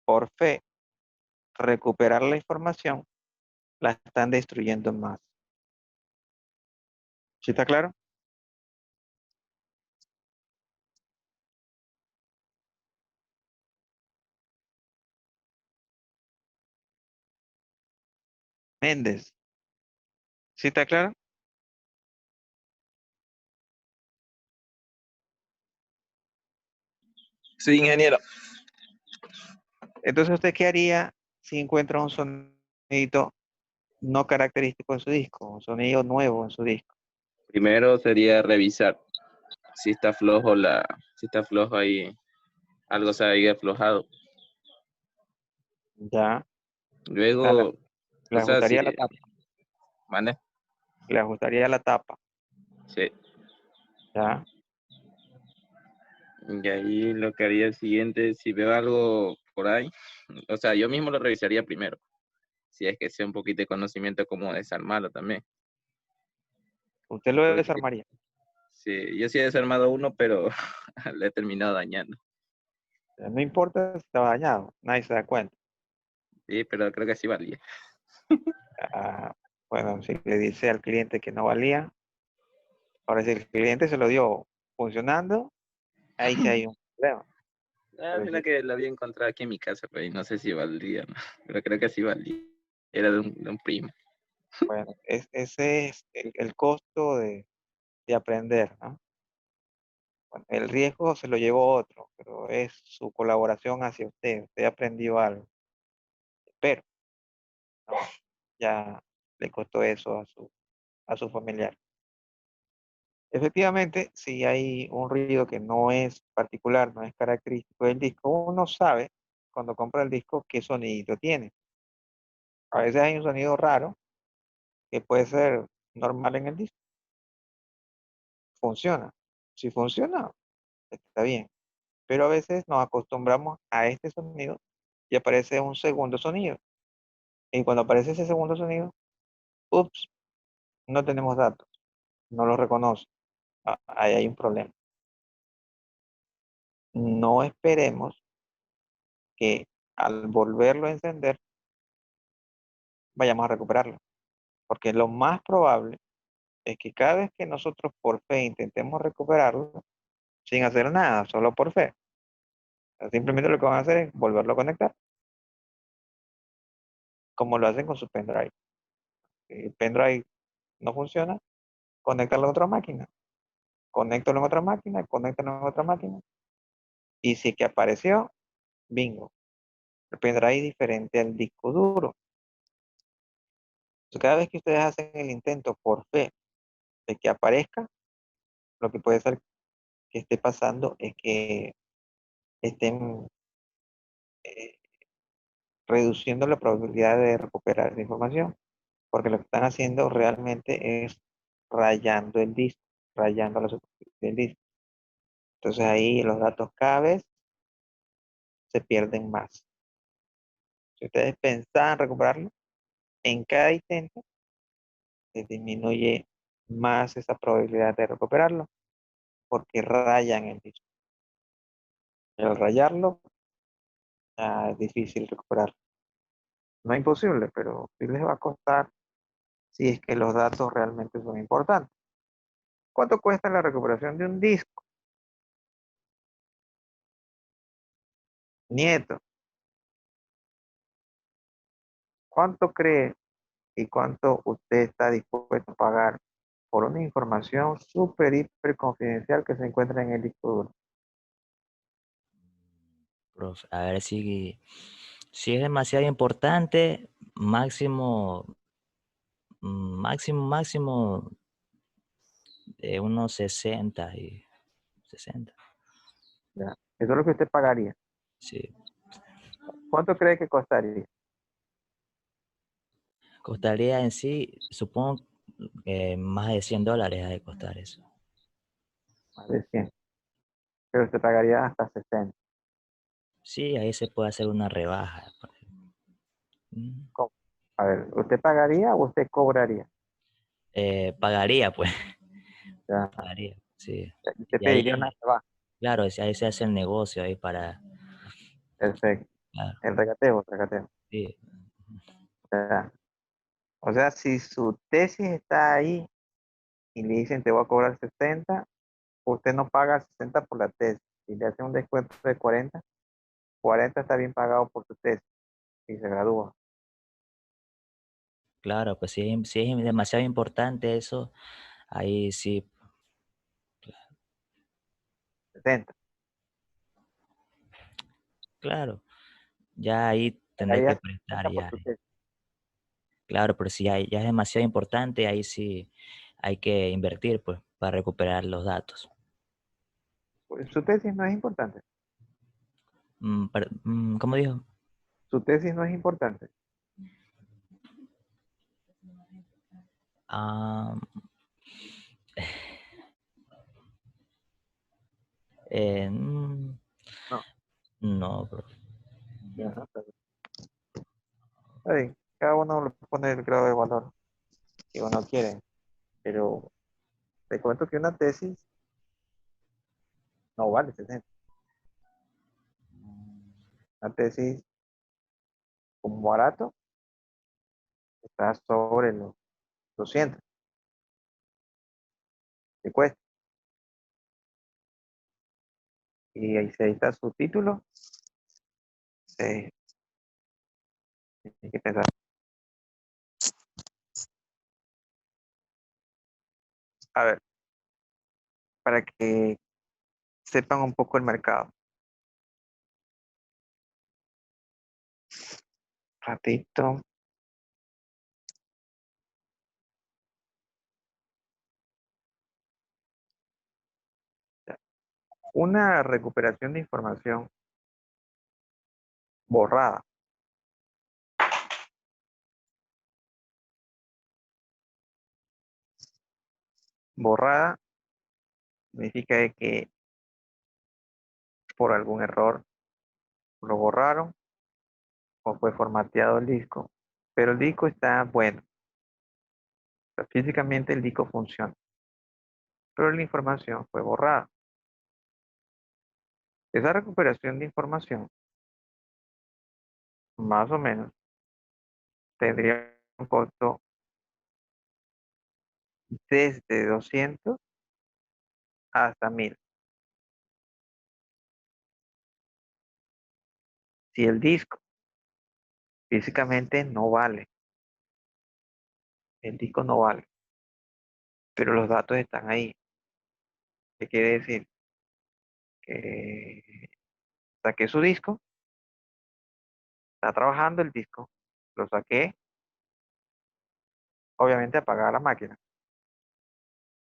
por fe, recuperar la información, la están destruyendo más. ¿Sí está claro? Méndez, ¿sí está claro? Sí, ingeniero. Entonces, ¿usted qué haría si encuentra un sonidito no característico en su disco, un sonido nuevo en su disco? Primero sería revisar si está flojo si está flojo ahí, algo se había aflojado. Ya, o sea, Luego, le o sea, si, ajustaría la tapa, ¿vale? le ajustaría la tapa, Sí. ya. Y ahí lo que haría el siguiente, si veo algo por ahí, o sea, yo mismo lo revisaría primero, si es que sé un poquito de conocimiento cómo desarmarlo también. Usted lo Porque desarmaría. sí, yo sí he desarmado uno, pero le he terminado dañando. No importa si estaba dañado, nadie se da cuenta. Sí, pero creo que sí valía. Ah, bueno, si le dice al cliente que no valía, ahora si el cliente se lo dio funcionando, ahí sí hay un problema. Pero Mira si, que la había encontrado aquí en mi casa, pero no sé si valdría, ¿no? Pero creo que sí valía. Era de un primo. bueno, ese es el costo de aprender, ¿no? Bueno, el riesgo se lo llevó otro, pero es su colaboración hacia usted. Usted aprendió algo, pero ¿no? Ya le costó eso a su familiar. Efectivamente, si hay un ruido que no es particular, no es característico del disco, uno sabe cuando compra el disco qué sonidito tiene. A veces hay un sonido raro que puede ser normal en el disco. Funciona. Si funciona, está bien. Pero a veces nos acostumbramos a este sonido y aparece un segundo sonido. Y cuando aparece ese segundo sonido, ups, no tenemos datos, no lo reconoce. Ahí hay un problema. No esperemos que al volverlo a encender vayamos a recuperarlo, porque lo más probable es que cada vez que nosotros por fe intentemos recuperarlo, sin hacer nada, solo por fe, simplemente lo que van a hacer es volverlo a conectar. como lo hacen con su pendrive. El pendrive no funciona, conéctalo a otra máquina, conéctalo en otra máquina, conéctalo en otra máquina, y si que apareció, bingo. El pendrive es diferente al disco duro. Entonces, cada vez que ustedes hacen el intento por fe de que aparezca, lo que puede ser que esté pasando es que estén eh, reduciendo la probabilidad de recuperar esa información, porque lo que están haciendo realmente es rayando el disco, rayando la superficie del disco. Entonces ahí los datos cada vez se pierden más. Si ustedes pensaban recuperarlo, en cada intento se disminuye más esa probabilidad de recuperarlo, porque rayan el disco. Al rayarlo, es difícil recuperarlo. No es imposible, pero sí les va a costar si es que los datos realmente son importantes. ¿Cuánto cuesta la recuperación de un disco? Nieto, ¿cuánto cree y cuánto usted está dispuesto a pagar por una información súper, hiper confidencial que se encuentra en el disco duro? Profe, a ver si es demasiado importante, máximo de unos 60. Ya. Eso es lo que usted pagaría. Sí. ¿Cuánto cree que costaría? Costaría en sí, supongo, más de $100 ha de costar eso. Más de 100. Pero usted pagaría hasta 60. Sí, ahí se puede hacer una rebaja. Mm, ¿Cómo? A ver, ¿usted pagaría o usted cobraría? Pagaría, pues, Ya. pagaría, sí. Usted Y pediría una ahí, rebaja. claro, ahí se hace el negocio ahí para, Perfecto. claro, El regateo, el regateo. sí, Ya. O sea, si su tesis está ahí y le dicen te voy a cobrar 60, usted no paga 60 por la tesis. Si le hacen un descuento de 40, 40 está bien pagado por su tesis y se gradúa. claro, pues si es demasiado importante eso, ahí sí, 60. claro, ya ahí tendré que Pagaría prestar 60 por ya. su tesis. Claro, pero si ya es demasiado importante, ahí sí hay que invertir, pues, para recuperar los datos. Pues, su tesis no es importante. ¿Cómo dijo? Su tesis no es importante. Ah, No. no, bro. Ya, está bien. Está bien. Cada uno le pone el grado de valor que uno quiere. Pero te cuento que una tesis no vale 60. Una tesis como barato está sobre los 200. Te cuesta. Y ahí se está su título. Se tiene que pensar. A ver, para que sepan un poco el mercado. Ratito. Una recuperación de información borrada. Borrada significa de que por algún error lo borraron o fue formateado el disco, pero el disco está bueno. O sea, físicamente el disco funciona, pero la información fue borrada. Esa recuperación de información, más o menos, tendría un costo desde 200 hasta 1000. Si el disco Físicamente no vale, el disco no vale, pero los datos están ahí. ¿Qué quiere decir? Que saqué su disco, está trabajando el disco, lo saqué, obviamente apagar la máquina.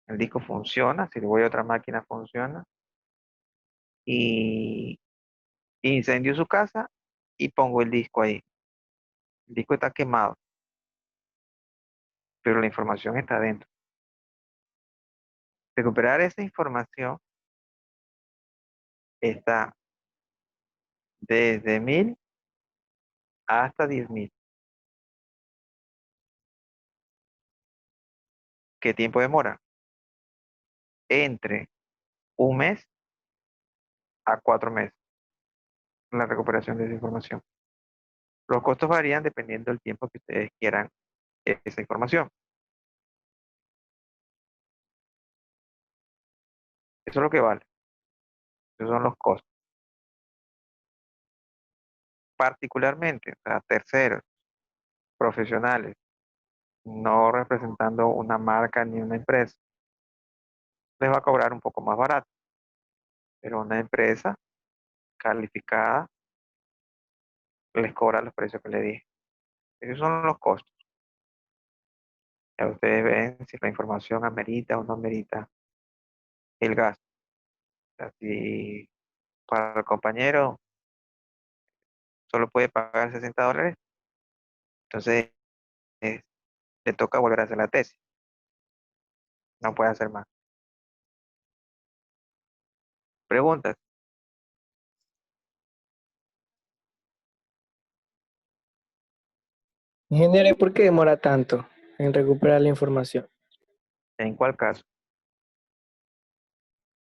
El disco funciona, si le voy a otra máquina funciona, y incendio su casa y pongo el disco ahí. El disco está quemado, pero la información está dentro. Recuperar esa información está desde 1000 hasta 10.000. ¿Qué tiempo demora? Entre un mes a 4 meses la recuperación de esa información. Los costos varían dependiendo del tiempo que ustedes quieran esa información. Eso es lo que vale. Esos son los costos. Particularmente, o sea, terceros, profesionales, no representando una marca ni una empresa, les va a cobrar un poco más barato. Pero una empresa calificada les cobra los precios que le dije. Esos son los costos. Ya ustedes ven si la información amerita o no amerita el gasto. O sea, si para el compañero solo puede pagar $60, entonces eh, le toca volver a hacer la tesis. No puede hacer más. Preguntas. Ingeniero, ¿y por qué demora tanto en recuperar la información? ¿En cuál caso?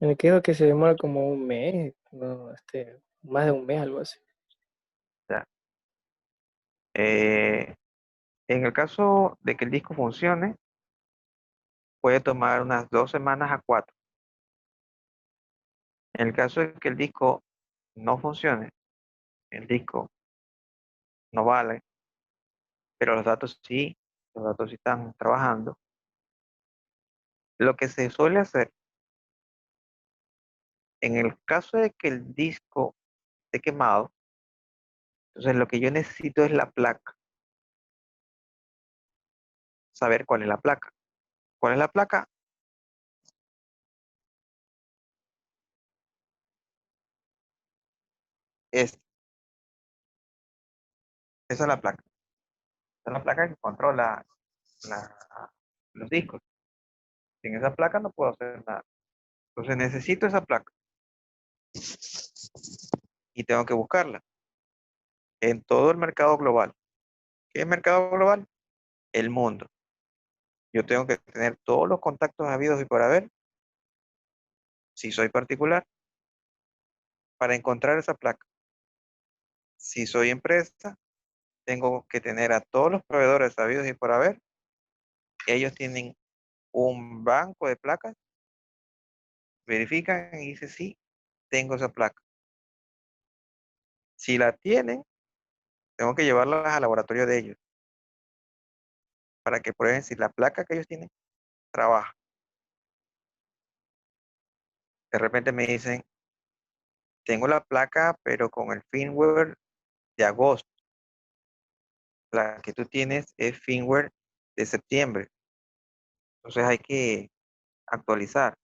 En el que dijo que se demora como un mes, no, más de un mes, algo así. Ya. Eh, en el caso de que el disco funcione, puede tomar unas 2 semanas a 4. En el caso de que el disco no funcione, el disco no vale, pero los datos sí están trabajando. Lo que se suele hacer, en el caso de que el disco esté quemado, entonces lo que yo necesito es la placa, saber cuál es la placa. ¿Cuál es la placa? Es, esa es la placa. Esa es la placa que controla los discos. Sin esa placa no puedo hacer nada. Entonces necesito esa placa y tengo que buscarla en todo el mercado global. ¿Qué es mercado global? El mundo. Yo tengo que tener todos los contactos habidos y por haber, si soy particular, para encontrar esa placa. Si soy empresa, tengo que tener a todos los proveedores habidos y por haber. Ellos tienen un banco de placas, verifican y dicen, sí, tengo esa placa. Si la tienen, tengo que llevarlas al laboratorio de ellos para que prueben si la placa que ellos tienen trabaja. De repente me dicen, tengo la placa, pero con el firmware de agosto. La que tú tienes es firmware de septiembre. Entonces hay que actualizar.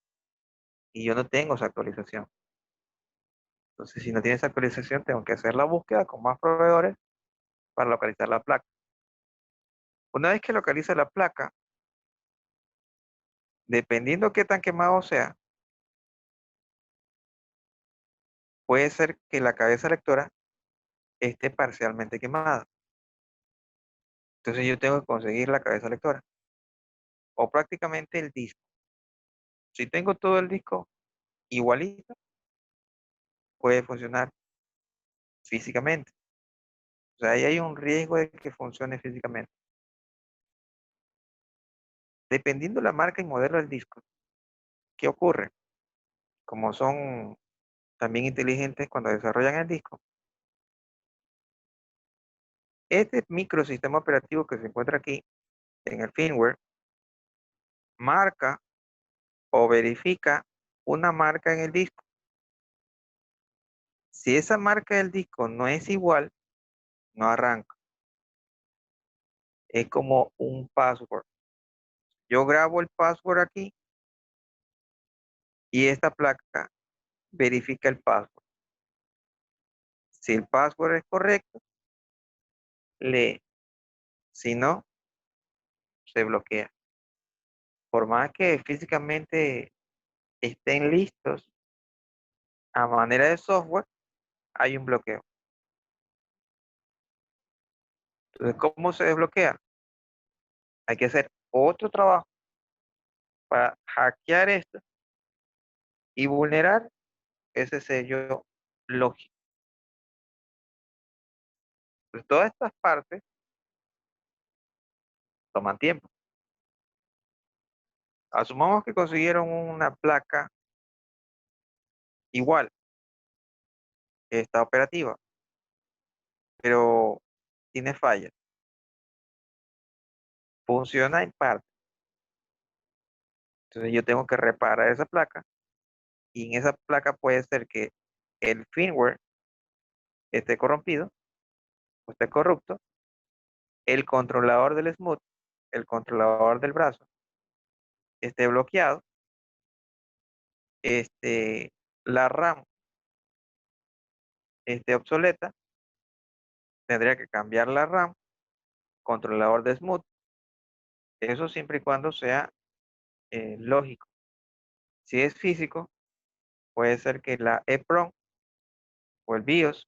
Y yo no tengo esa actualización. Entonces, si no tienes esa actualización, tengo que hacer la búsqueda con más proveedores para localizar la placa. Una vez que localice la placa, dependiendo qué tan quemado sea, puede ser que la cabeza lectora esté parcialmente quemada. Entonces yo tengo que conseguir la cabeza lectora o prácticamente el disco. Si tengo todo el disco igualito, puede funcionar físicamente. O sea, ahí hay un riesgo de que funcione físicamente. Dependiendo la marca y modelo del disco, ¿qué ocurre? Como son también inteligentes cuando desarrollan el disco, Este microsistema operativo que se encuentra aquí en el firmware marca o verifica una marca en el disco. Si esa marca del disco no es igual, no arranca. Es como un password. Yo grabo el password aquí y esta placa verifica el password. Si el password es correcto, lee. Si no, se bloquea. Por más que físicamente estén listos, a manera de software, hay un bloqueo. Entonces, ¿cómo se desbloquea? Hay que hacer otro trabajo para hackear esto y vulnerar ese sello lógico. Pues todas estas partes toman tiempo. Asumamos que consiguieron una placa igual, que está operativa, pero tiene fallas. Funciona en parte. Entonces yo tengo que reparar esa placa y en esa placa puede ser que el firmware esté corrompido o esté corrupto, el controlador del smooth, el controlador del brazo, esté bloqueado, la RAM esté obsoleta, tendría que cambiar la RAM, controlador de smooth, eso siempre y cuando sea lógico. Si es físico, puede ser que la EEPROM o el BIOS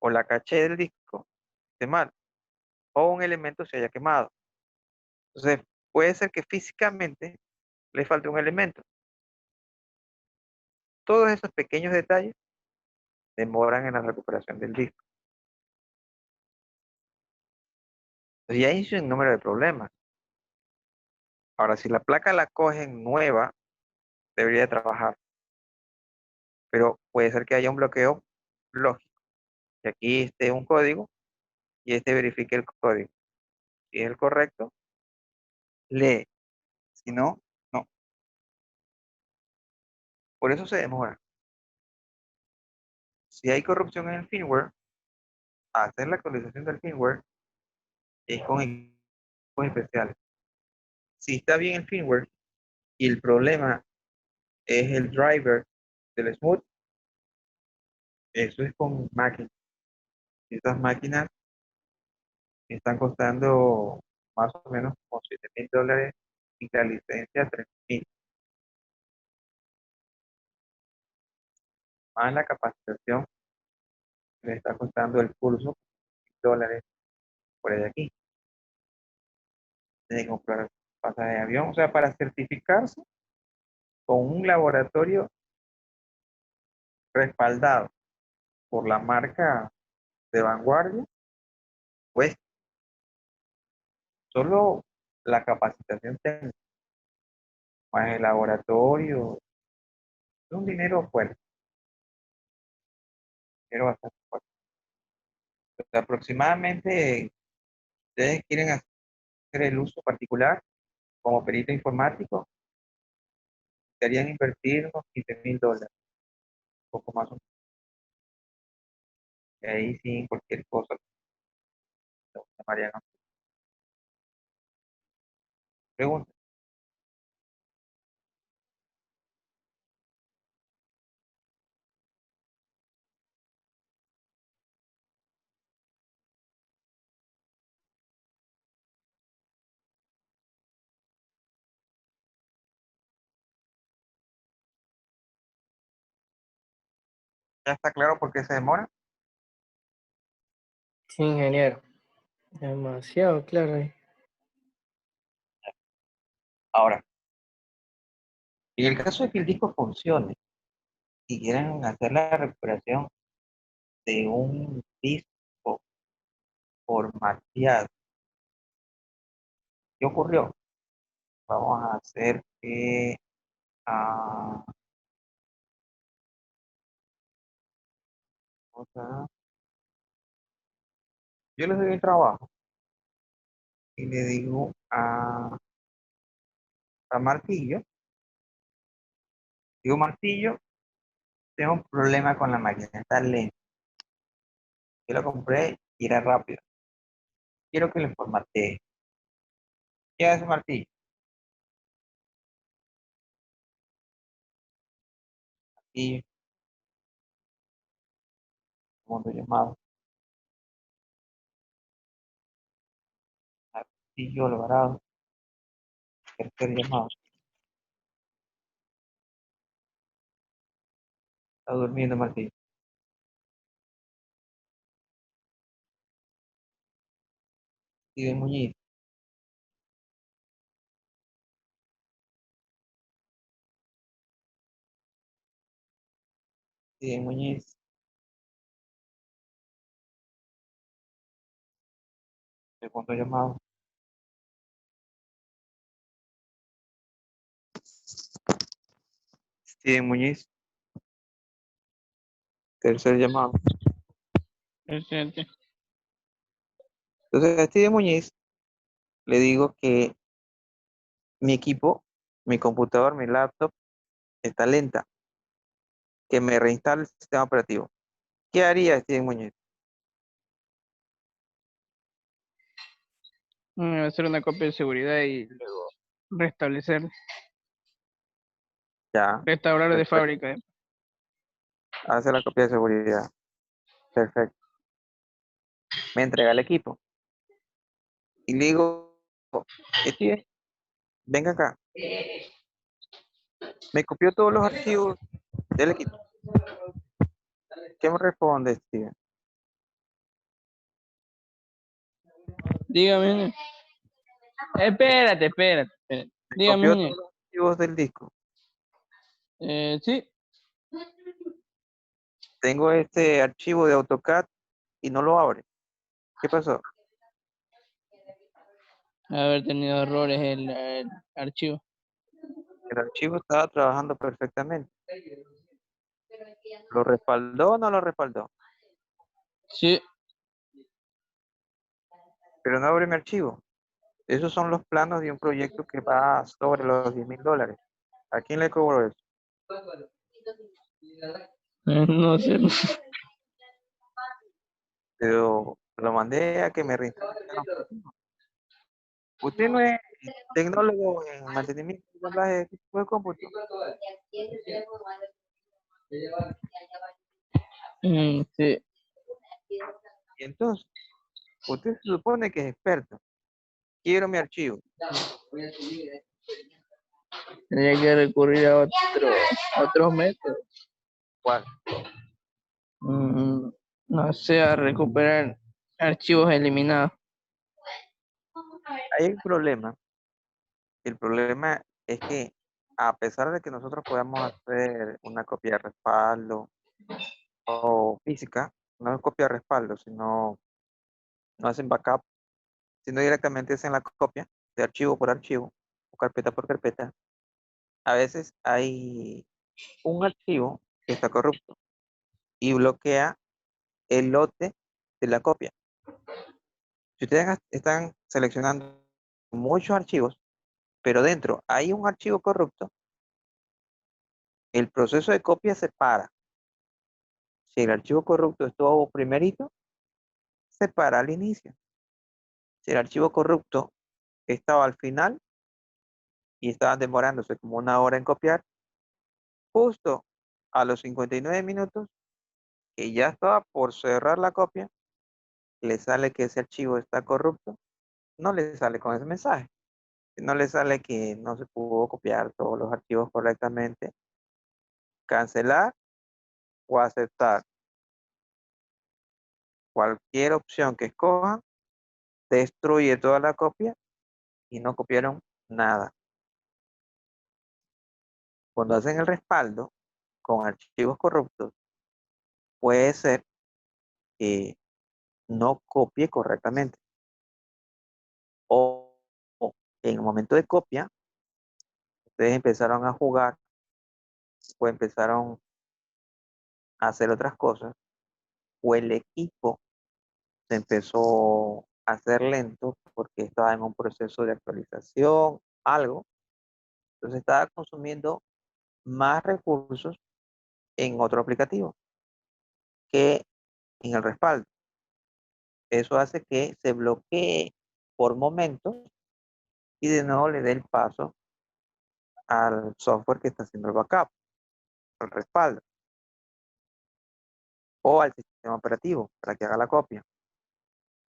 o la caché del disco esté mal o un elemento se haya quemado. Entonces, puede ser que físicamente le falte un elemento. Todos esos pequeños detalles demoran en la recuperación del disco. Entonces, ya hay un número de problemas. Ahora, si la placa la cogen nueva, debería de trabajar. Pero puede ser que haya un bloqueo lógico. Que aquí esté un código y este verifique el código. Si es el correcto, lee. Si no, no. Por eso se demora. Si hay corrupción en el firmware, hacer la actualización del firmware es con equipos especiales. Si está bien el firmware y el problema es el driver del smooth, eso es con máquinas. Estas máquinas están costando más o menos como $7,000 y la licencia 3,000. Más la capacitación le está costando el curso $1,000 por ahí aquí. Tiene que comprar pasaje de avión, o sea, para certificarse con un laboratorio respaldado por la marca de vanguardia, pues solo la capacitación técnica, más el laboratorio, es un dinero fuerte, dinero bastante fuerte. Entonces, aproximadamente, ustedes quieren hacer el uso particular como perito informático, querían invertir unos $15,000, un poco más o menos. Y ahí sí, cualquier cosa, lo llamarían a pregunta. ¿Ya está claro por qué se demora? Sí, ingeniero. Demasiado claro ahí. Ahora, en el caso de que el disco funcione y quieran hacer la recuperación de un disco formateado, ¿qué ocurrió? Vamos a hacer que ah, Yo les doy el trabajo y le digo a Martillo, digo, Martillo, tengo un problema con la máquina, está lenta. Yo la compré y era rápido. Quiero que lo formatee. ¿Qué hace Martillo? Y segundo llamado. Martillo Alvarado. Tercer llamado. Está durmiendo Martillo. Steven Muñiz. Steven Muñiz. Segundo llamado. Steven Muñiz. Tercer llamado. Presente. Entonces a Steven Muñiz le digo que mi equipo, mi computador, mi laptop está lenta, que me reinstale el sistema operativo. ¿Qué haría Steven Muñiz? Hacer una copia de seguridad y luego restablecer, Ya, restaurar de perfecto. fábrica. Hace la copia de seguridad. Perfecto. Me entrega el equipo. Y le digo, Steven, venga acá. Me copió todos los archivos del equipo. ¿Qué me responde, Steven? Dígame, señor. Espérate. Me Dígame, copió señor. todos los archivos del disco. Sí, Tengo este archivo de AutoCAD y no lo abre. ¿Qué pasó? haber tenido errores el archivo. El archivo estaba trabajando perfectamente. ¿Lo respaldó o no lo respaldó? Sí, Pero no abre mi archivo. Esos son los planos de un proyecto que va sobre los $10,000. ¿A quién le cobro eso? no sé. Pero lo mandé a que me reinstale el sistema operativo. Usted no es tecnólogo en mantenimiento y ensamblaje de equipos de cómputo. Sí. Y entonces, usted se supone que es experto. Quiero mi archivo. Tenía que recurrir a otros métodos. ¿Cuál? No sé, a recuperar archivos eliminados. Hay un problema. El problema es que a pesar de que nosotros podamos hacer una copia de respaldo o física, no es copia de respaldo, sino no hacen backup, sino directamente hacen la copia de archivo por archivo o carpeta por carpeta. A veces hay un archivo que está corrupto y bloquea el lote de la copia. Si ustedes están seleccionando muchos archivos, pero dentro hay un archivo corrupto, el proceso de copia se para. Si el archivo corrupto estuvo primerito, se para al inicio. Si el archivo corrupto estaba al final y estaba demorándose como 1 hora en copiar, justo a los 59 minutos, que ya estaba por cerrar la copia, le sale que ese archivo está corrupto, no le sale con ese mensaje. No le sale que no se pudo copiar todos los archivos correctamente, cancelar o aceptar. Cualquier opción que escojan, destruye toda la copia y no copiaron nada. Cuando hacen el respaldo con archivos corruptos, puede ser que no copie correctamente. O en el momento de copia, ustedes empezaron a jugar o empezaron a hacer otras cosas, o el equipo se empezó a hacer lento porque estaba en un proceso de actualización, algo. Entonces estaba consumiendo más recursos en otro aplicativo que en el respaldo. Eso hace que se bloquee por momentos y de nuevo le dé el paso al software que está haciendo el backup, al respaldo o al sistema operativo para que haga la copia.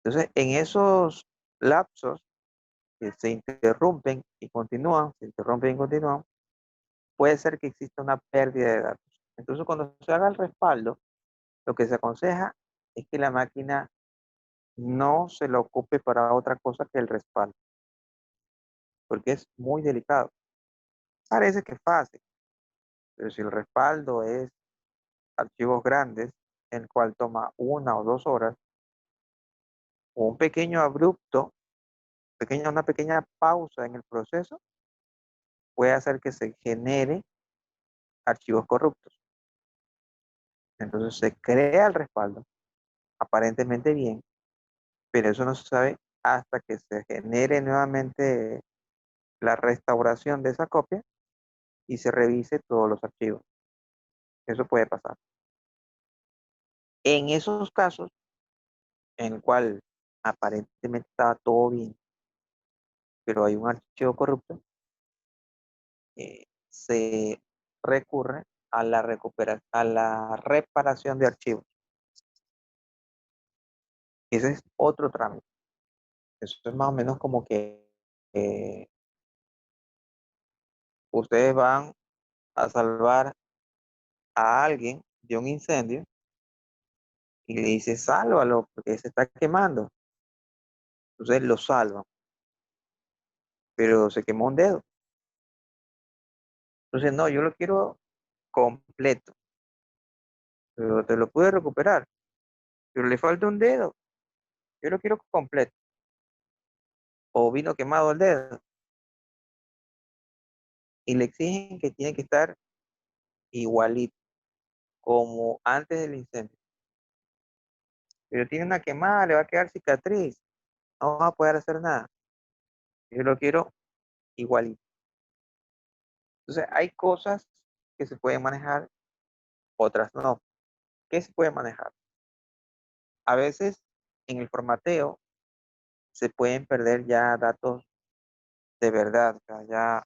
Entonces, en esos lapsos que se interrumpen y continúan, se interrumpen y continúan, puede ser que exista una pérdida de datos. Entonces, cuando se haga el respaldo, lo que se aconseja es que la máquina no se lo ocupe para otra cosa que el respaldo, porque es muy delicado. Parece que es fácil, pero si el respaldo es archivos grandes, el cual toma 1 o 2 horas, o un pequeño abrupto, una pequeña pausa en el proceso, puede hacer que se genere archivos corruptos. Entonces se crea el respaldo, aparentemente bien, pero eso no se sabe hasta que se genere nuevamente la restauración de esa copia y se revise todos los archivos. Eso puede pasar. En esos casos, en el cual aparentemente estaba todo bien, pero hay un archivo corrupto, se recurre a a la reparación de archivos. Ese es otro trámite. Eso es más o menos como que ustedes van a salvar a alguien de un incendio y le dice, sálvalo porque se está quemando. Entonces lo salvan, pero se quemó un dedo. Entonces, no, yo lo quiero completo, pero te lo pude recuperar, pero le falta un dedo. Yo lo quiero completo. O vino quemado el dedo. Y le exigen que tiene que estar igualito, como antes del incendio. Pero tiene una quemada, le va a quedar cicatriz. No va a poder hacer nada. Yo lo quiero igualito. Entonces, hay cosas que se pueden manejar, otras no. ¿Qué se puede manejar? A veces en el formateo se pueden perder ya datos de verdad, o sea, ya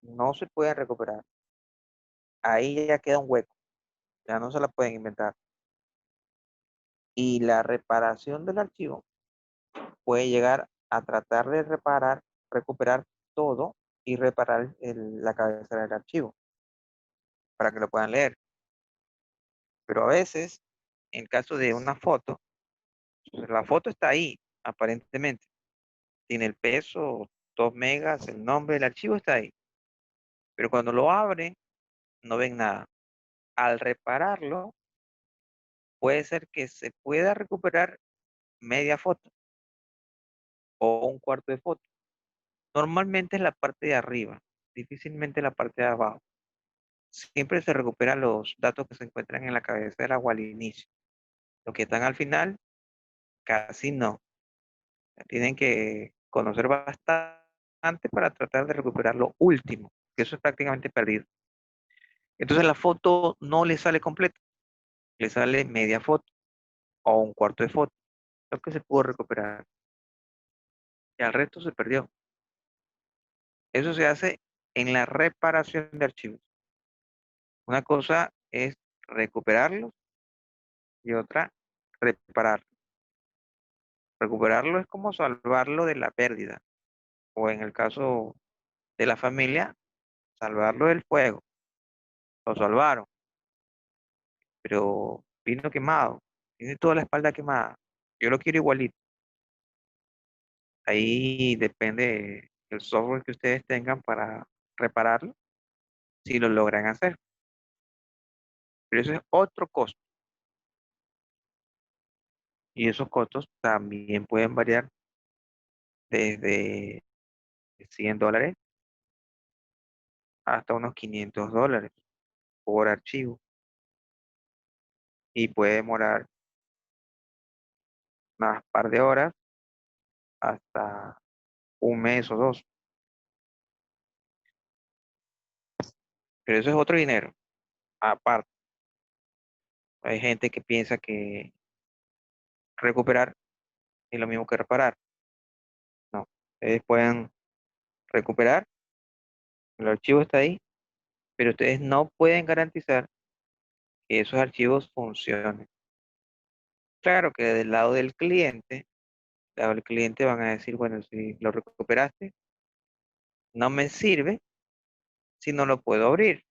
no se pueden recuperar. Ahí ya queda un hueco, ya no se la pueden inventar. Y la reparación del archivo puede llegar a tratar de recuperar todo y reparar la cabecera del archivo para que lo puedan leer. Pero a veces, en caso de una foto, pues, la foto está ahí, aparentemente. Tiene el peso, 2 megas, el nombre, el archivo está ahí. Pero cuando lo abren, no ven nada. Al repararlo, puede ser que se pueda recuperar media foto o un cuarto de foto. Normalmente es la parte de arriba, difícilmente la parte de abajo. Siempre se recuperan los datos que se encuentran en la cabecera o al inicio. Los que están al final, casi no. Tienen que conocer bastante para tratar de recuperar lo último, que eso es prácticamente perdido. Entonces la foto no le sale completa, le sale media foto o un cuarto de foto, lo que se pudo recuperar. Y al resto se perdió. Eso se hace en la reparación de archivos. Una cosa es recuperarlos y otra repararlos. Recuperarlo es como salvarlo de la pérdida, o en el caso de la familia, salvarlo del fuego. Lo salvaron, pero vino quemado, tiene toda la espalda quemada. Yo lo quiero igualito. Ahí depende del software que ustedes tengan para repararlo, si lo logran hacer. Pero eso es otro costo. Y esos costos también pueden variar desde $100 hasta unos $500 por archivo. Y puede demorar unas par de horas hasta un mes o dos. Pero eso es otro dinero, aparte. Hay gente que piensa que recuperar es lo mismo que reparar. No, ustedes pueden recuperar, el archivo está ahí, pero ustedes no pueden garantizar que esos archivos funcionen. Claro que del lado del cliente van a decir, bueno, si lo recuperaste, no me sirve si no lo puedo abrir.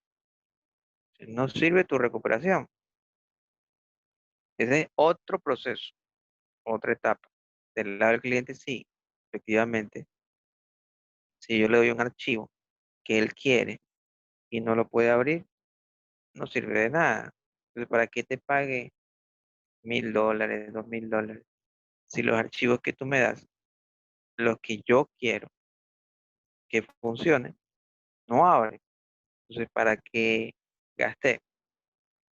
No sirve tu recuperación. Ese es otro proceso, otra etapa. Del lado del cliente, sí, efectivamente, si yo le doy un archivo que él quiere y no lo puede abrir, no sirve de nada. Entonces, ¿para qué te pague $1,000, $2,000? Si los archivos que tú me das, los que yo quiero que funcionen, no abren. Entonces, ¿para qué gasté?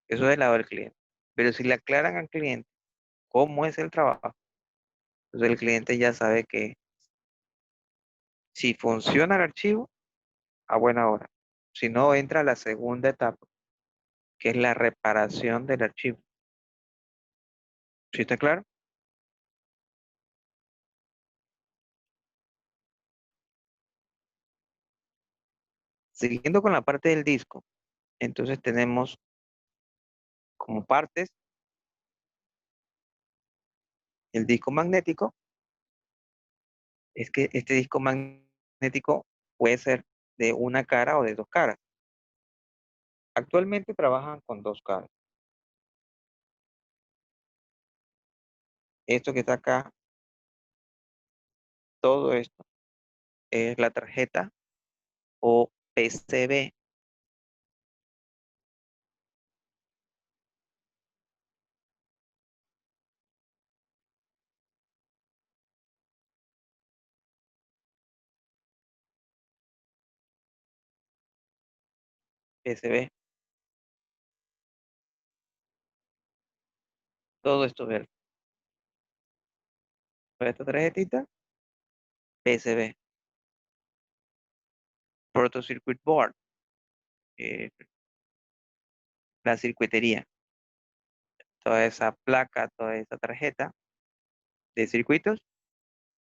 Eso es del lado del cliente. Pero si le aclaran al cliente cómo es el trabajo, entonces el cliente ya sabe que si funciona el archivo, a buena hora. Si no, entra a la segunda etapa, que es la reparación del archivo. ¿Sí está claro? Siguiendo con la parte del disco, entonces tenemos como partes el disco magnético. Es que este disco magnético puede ser de una cara o de dos caras. Actualmente trabajan con dos caras. Esto que está acá, todo esto es la tarjeta o PCB. PCB. Todo esto verde. Esta tarjetita, PCB. Proto Circuit Board. eh, la circuitería. Toda esa placa, toda esa tarjeta de circuitos,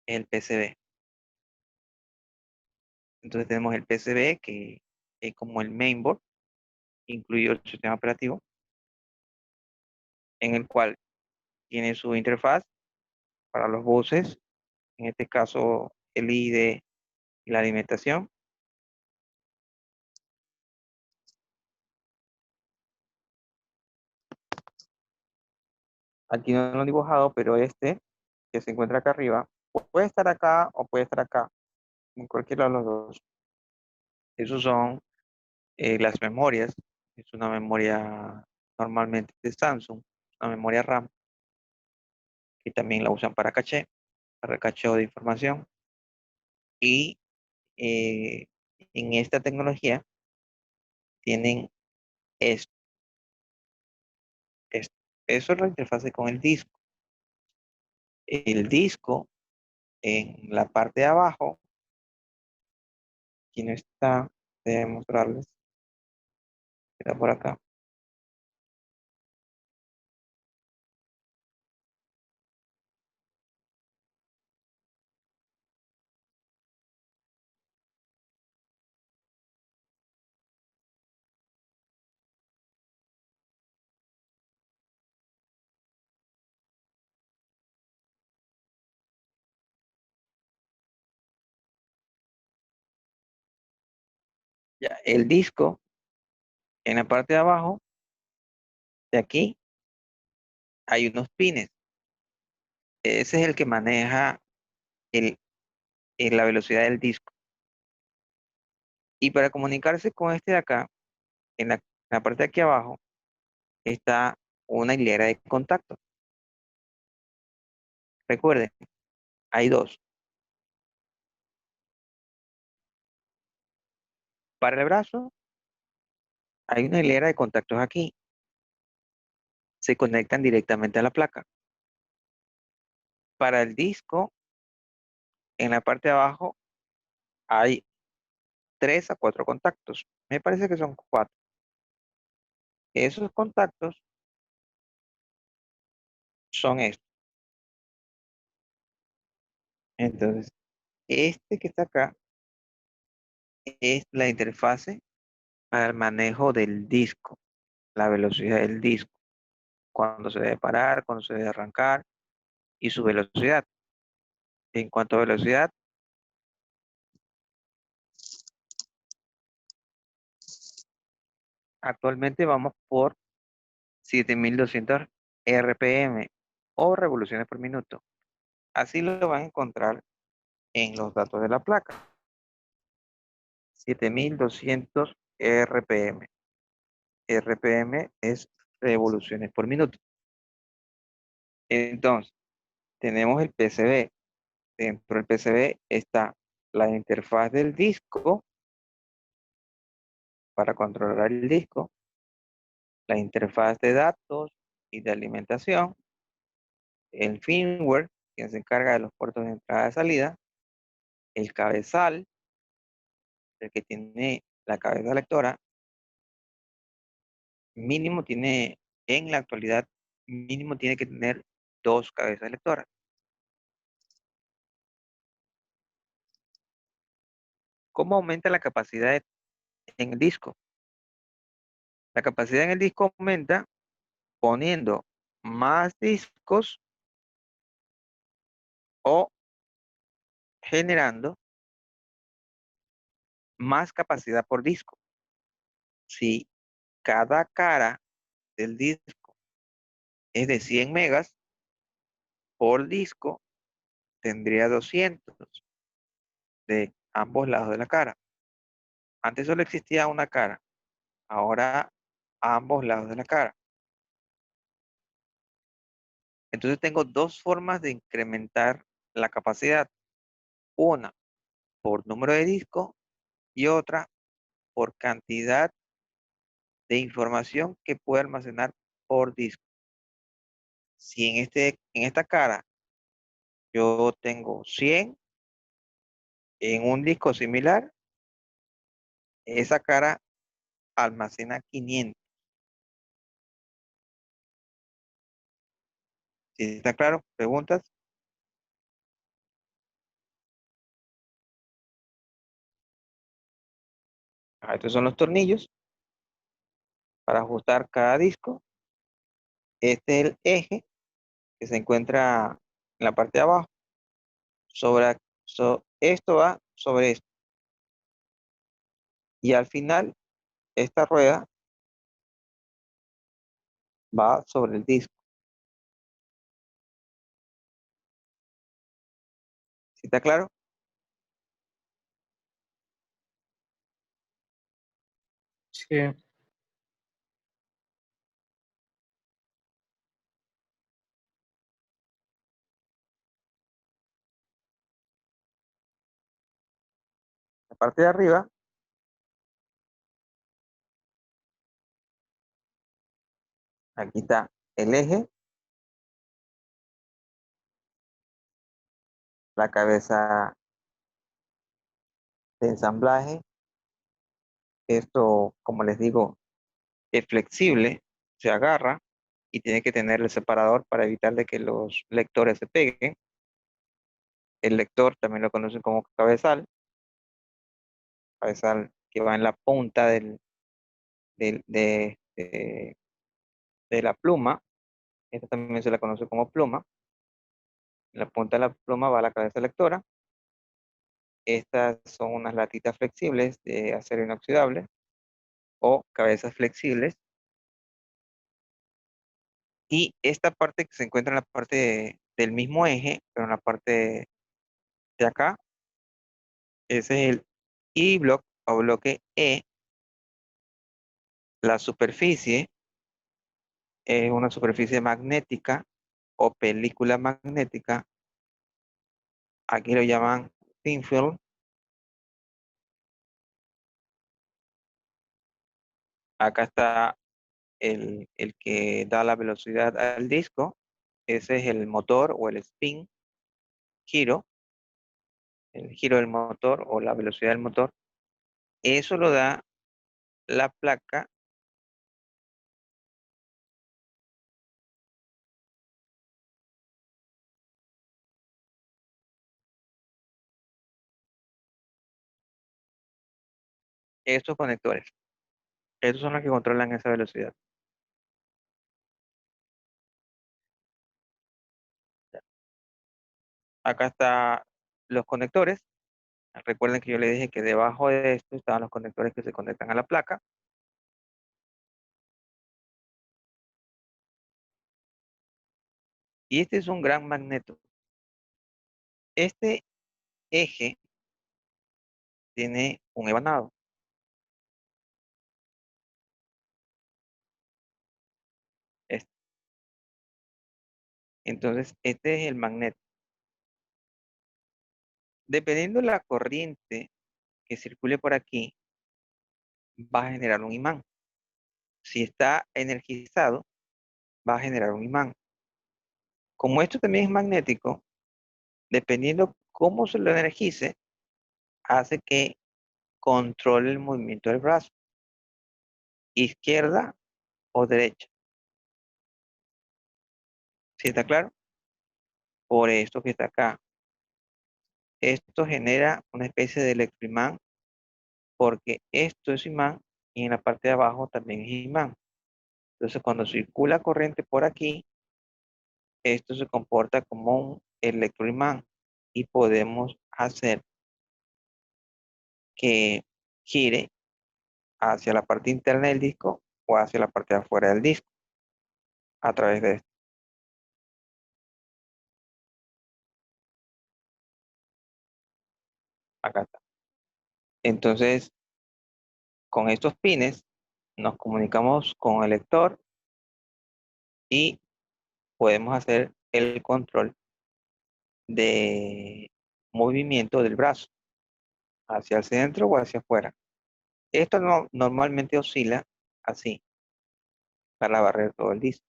el PCB. Entonces tenemos el PCB que es como el mainboard, incluido el sistema operativo, en el cual tiene su interfaz para los buses, en este caso el ID y la alimentación. Aquí no lo he dibujado, pero este que se encuentra acá arriba puede estar acá o puede estar acá, en cualquiera de los dos. Esos son las memorias. Es una memoria normalmente de Samsung, una memoria RAM, que también la usan para caché, para cacheo de información. Y eh, en esta tecnología tienen esto, esto. Eso es la interfase con el disco. El disco en la parte de abajo, aquí no está, debe mostrarles, está por acá. Ya, el disco en la parte de abajo, de aquí, hay unos pines. Ese es el que maneja el, la velocidad del disco. Y para comunicarse con este de acá, en la parte de aquí abajo, está una hilera de contactos. Recuerden, hay dos. Para el brazo, hay una hilera de contactos aquí. Se conectan directamente a la placa. Para el disco, en la parte de abajo hay 3 a 4 contactos. Me parece que son 4. Esos contactos son estos. Entonces, este que está acá es la interfase para el manejo del disco, la velocidad del disco, cuando se debe parar, cuando se debe arrancar y su velocidad. En cuanto a velocidad, actualmente vamos por 7200 RPM o revoluciones por minuto. Así lo van a encontrar en los datos de la placa. 7200 RPM. RPM es revoluciones por minuto. Entonces, tenemos el PCB. Dentro del PCB está la interfaz del disco para controlar el disco, la interfaz de datos y de alimentación, el firmware, que se encarga de los puertos de entrada y salida, el cabezal, el que tiene la cabeza lectora, mínimo tiene, en la actualidad, mínimo tiene que tener 2 cabezas lectoras. ¿Cómo aumenta la capacidad en el disco? La capacidad en el disco aumenta poniendo más discos o generando más capacidad por disco. Si cada cara del disco es de 100 megas, por disco tendría 200 de ambos lados de la cara. Antes solo existía una cara, ahora ambos lados de la cara. Entonces tengo 2 formas de incrementar la capacidad. Una por número de disco y otra por cantidad de información que puede almacenar por disco. Si en esta cara yo tengo 100, en un disco similar, esa cara almacena 500. ¿Sí está claro? ¿Preguntas? Estos son los tornillos para ajustar cada disco. Este es el eje que se encuentra en la parte de abajo. Esto va sobre esto. Y al final, esta rueda va sobre el disco. ¿Sí está claro? Sí, La parte de arriba, aquí está el eje, la cabeza de ensamblaje. Esto, como les digo, es flexible, se agarra y tiene que tener el separador para evitar de que los lectores se peguen. El lector también lo conocen como cabezal que va en la punta del- de la pluma. Esta también se la conoce como pluma. En la punta de la pluma va la cabeza lectora. Estas son unas latitas flexibles de acero inoxidable o cabezas flexibles. Y esta parte que se encuentra en la parte del mismo eje, pero en la parte de acá, ese es el I-block o bloque E. La superficie es una superficie magnética o película magnética. Aquí lo llaman thin film. Acá está el que da la velocidad al disco. Ese es el motor o el spin. giro, el giro del motor o la velocidad del motor, eso lo da la placa estos conectores. Estos son los que controlan esa velocidad. Acá están los conectores. Recuerden que yo les dije que debajo de esto estaban los conectores que se conectan a la placa. Y este es un gran magneto. Este eje tiene un ebanado. Este. Entonces, este es el magneto. Dependiendo de la corriente que circule por aquí, va a generar un imán. Si está energizado, va a generar un imán. Como esto también es magnético, dependiendo cómo se lo energice, hace que controle el movimiento del brazo, izquierda o derecha. ¿Sí está claro? Por esto que está acá. Esto genera una especie de electroimán porque esto es imán y en la parte de abajo también es imán. Entonces, cuando circula corriente por aquí, esto se comporta como un electroimán y podemos hacer que gire hacia la parte interna del disco o hacia la parte de afuera del disco a través de esto. Acá está. Entonces, con estos pines nos comunicamos con el lector y podemos hacer el control de movimiento del brazo hacia el centro o hacia afuera. Esto normalmente oscila así para barrer todo el disco.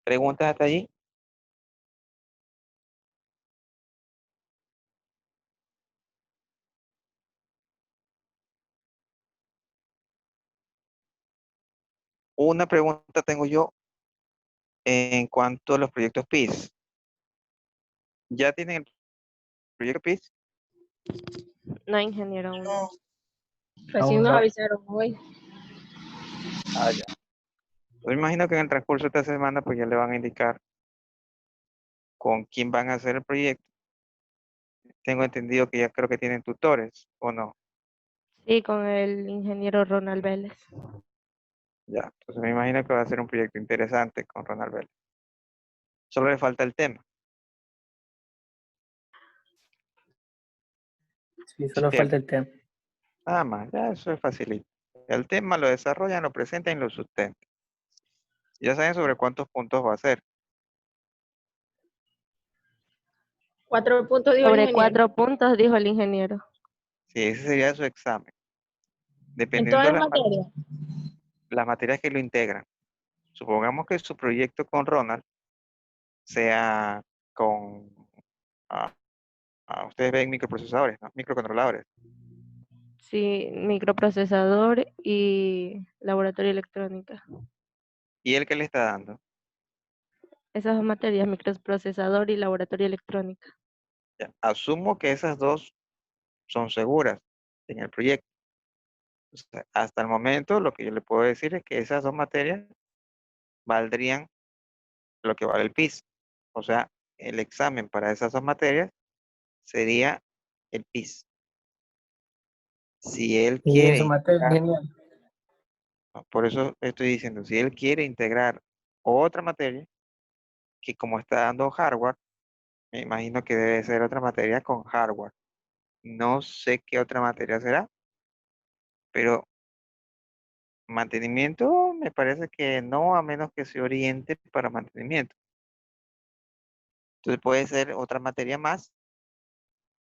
¿Preguntas hasta allí? Una pregunta tengo yo en cuanto a los proyectos PIS. ¿Ya tienen el proyecto PIS? No, ingeniero, aún no. Aún Recién nos no. avisaron hoy. Ah, ya. Yo imagino que en el transcurso de esta semana pues ya le van a indicar con quién van a hacer el proyecto. Tengo entendido que ya creo que tienen tutores, ¿o no? Sí, con el ingeniero Ronald Vélez. Ya, entonces me imagino que va a ser un proyecto interesante con Ronald Bell. Solo le falta el tema. Sí, solo Tema. falta el tema. Nada más, ya eso es facilito. El tema lo desarrollan, lo presentan y lo sustentan. Ya saben sobre cuántos puntos va a ser. 4 puntos, dijo el Sobre ingeniero. 4 puntos, dijo el ingeniero. Sí, ese sería su examen. En Dependiendo todas de las materias. las materias que lo integran. Supongamos que su proyecto con Ronald sea con, ah, ustedes ven microprocesadores, ¿no? Microcontroladores. Sí, microprocesador y laboratorio electrónica. ¿Y él qué le está dando? Esas dos materias, microprocesador y laboratorio electrónica. Ya, asumo que esas dos son seguras en el proyecto. O sea, hasta el momento lo que yo le puedo decir es que esas dos materias valdrían lo que vale el PIS. O sea, el examen para esas dos materias sería el PIS. Si él Y en quiere su materia, integrar, genial. ¿no? Por eso estoy diciendo, si él quiere integrar otra materia, que como está dando hardware, me imagino que debe ser otra materia con hardware. No sé qué otra materia será, pero mantenimiento me parece que no, a menos que se oriente para mantenimiento. Entonces puede ser otra materia más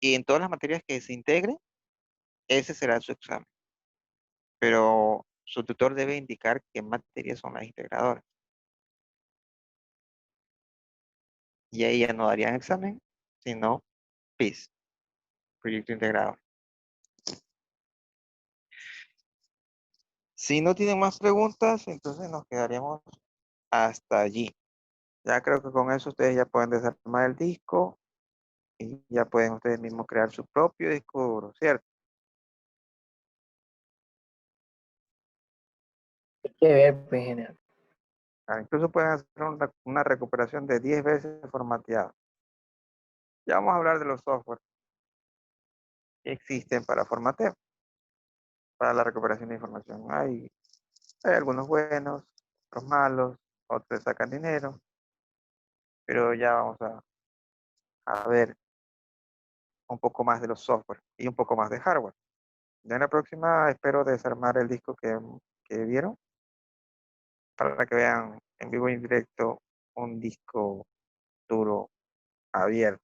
y en todas las materias que se integren, ese será su examen. Pero su tutor debe indicar qué materias son las integradoras. y ahí ya no darían examen, sino PIS, proyecto integrado. Si no tienen más preguntas, entonces nos quedaríamos hasta allí. Ya creo que con eso ustedes ya pueden desarmar el disco y ya pueden ustedes mismos crear su propio disco duro, ¿cierto? Hay que ver, pues, en general. Incluso pueden hacer una recuperación de 10 veces formateado. Ya vamos a hablar de los software que existen para formateo, para la recuperación de información. Hay algunos buenos, otros malos, otros sacan dinero, pero ya vamos a ver un poco más de los software y un poco más de hardware. Ya en la próxima espero desarmar el disco que vieron para que vean en vivo y en directo un disco duro abierto.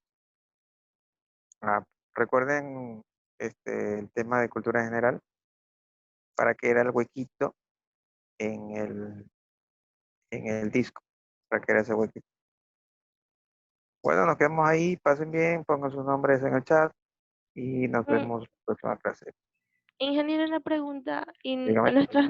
Recuerden el tema de cultura general, para que era el huequito en el disco, para que era ese huequito. Bueno, nos quedamos ahí, pasen bien, pongan sus nombres en el chat y nos Mm, vemos en la próxima clase. Ingeniero, una pregunta. ¿Y Dígame. nuestras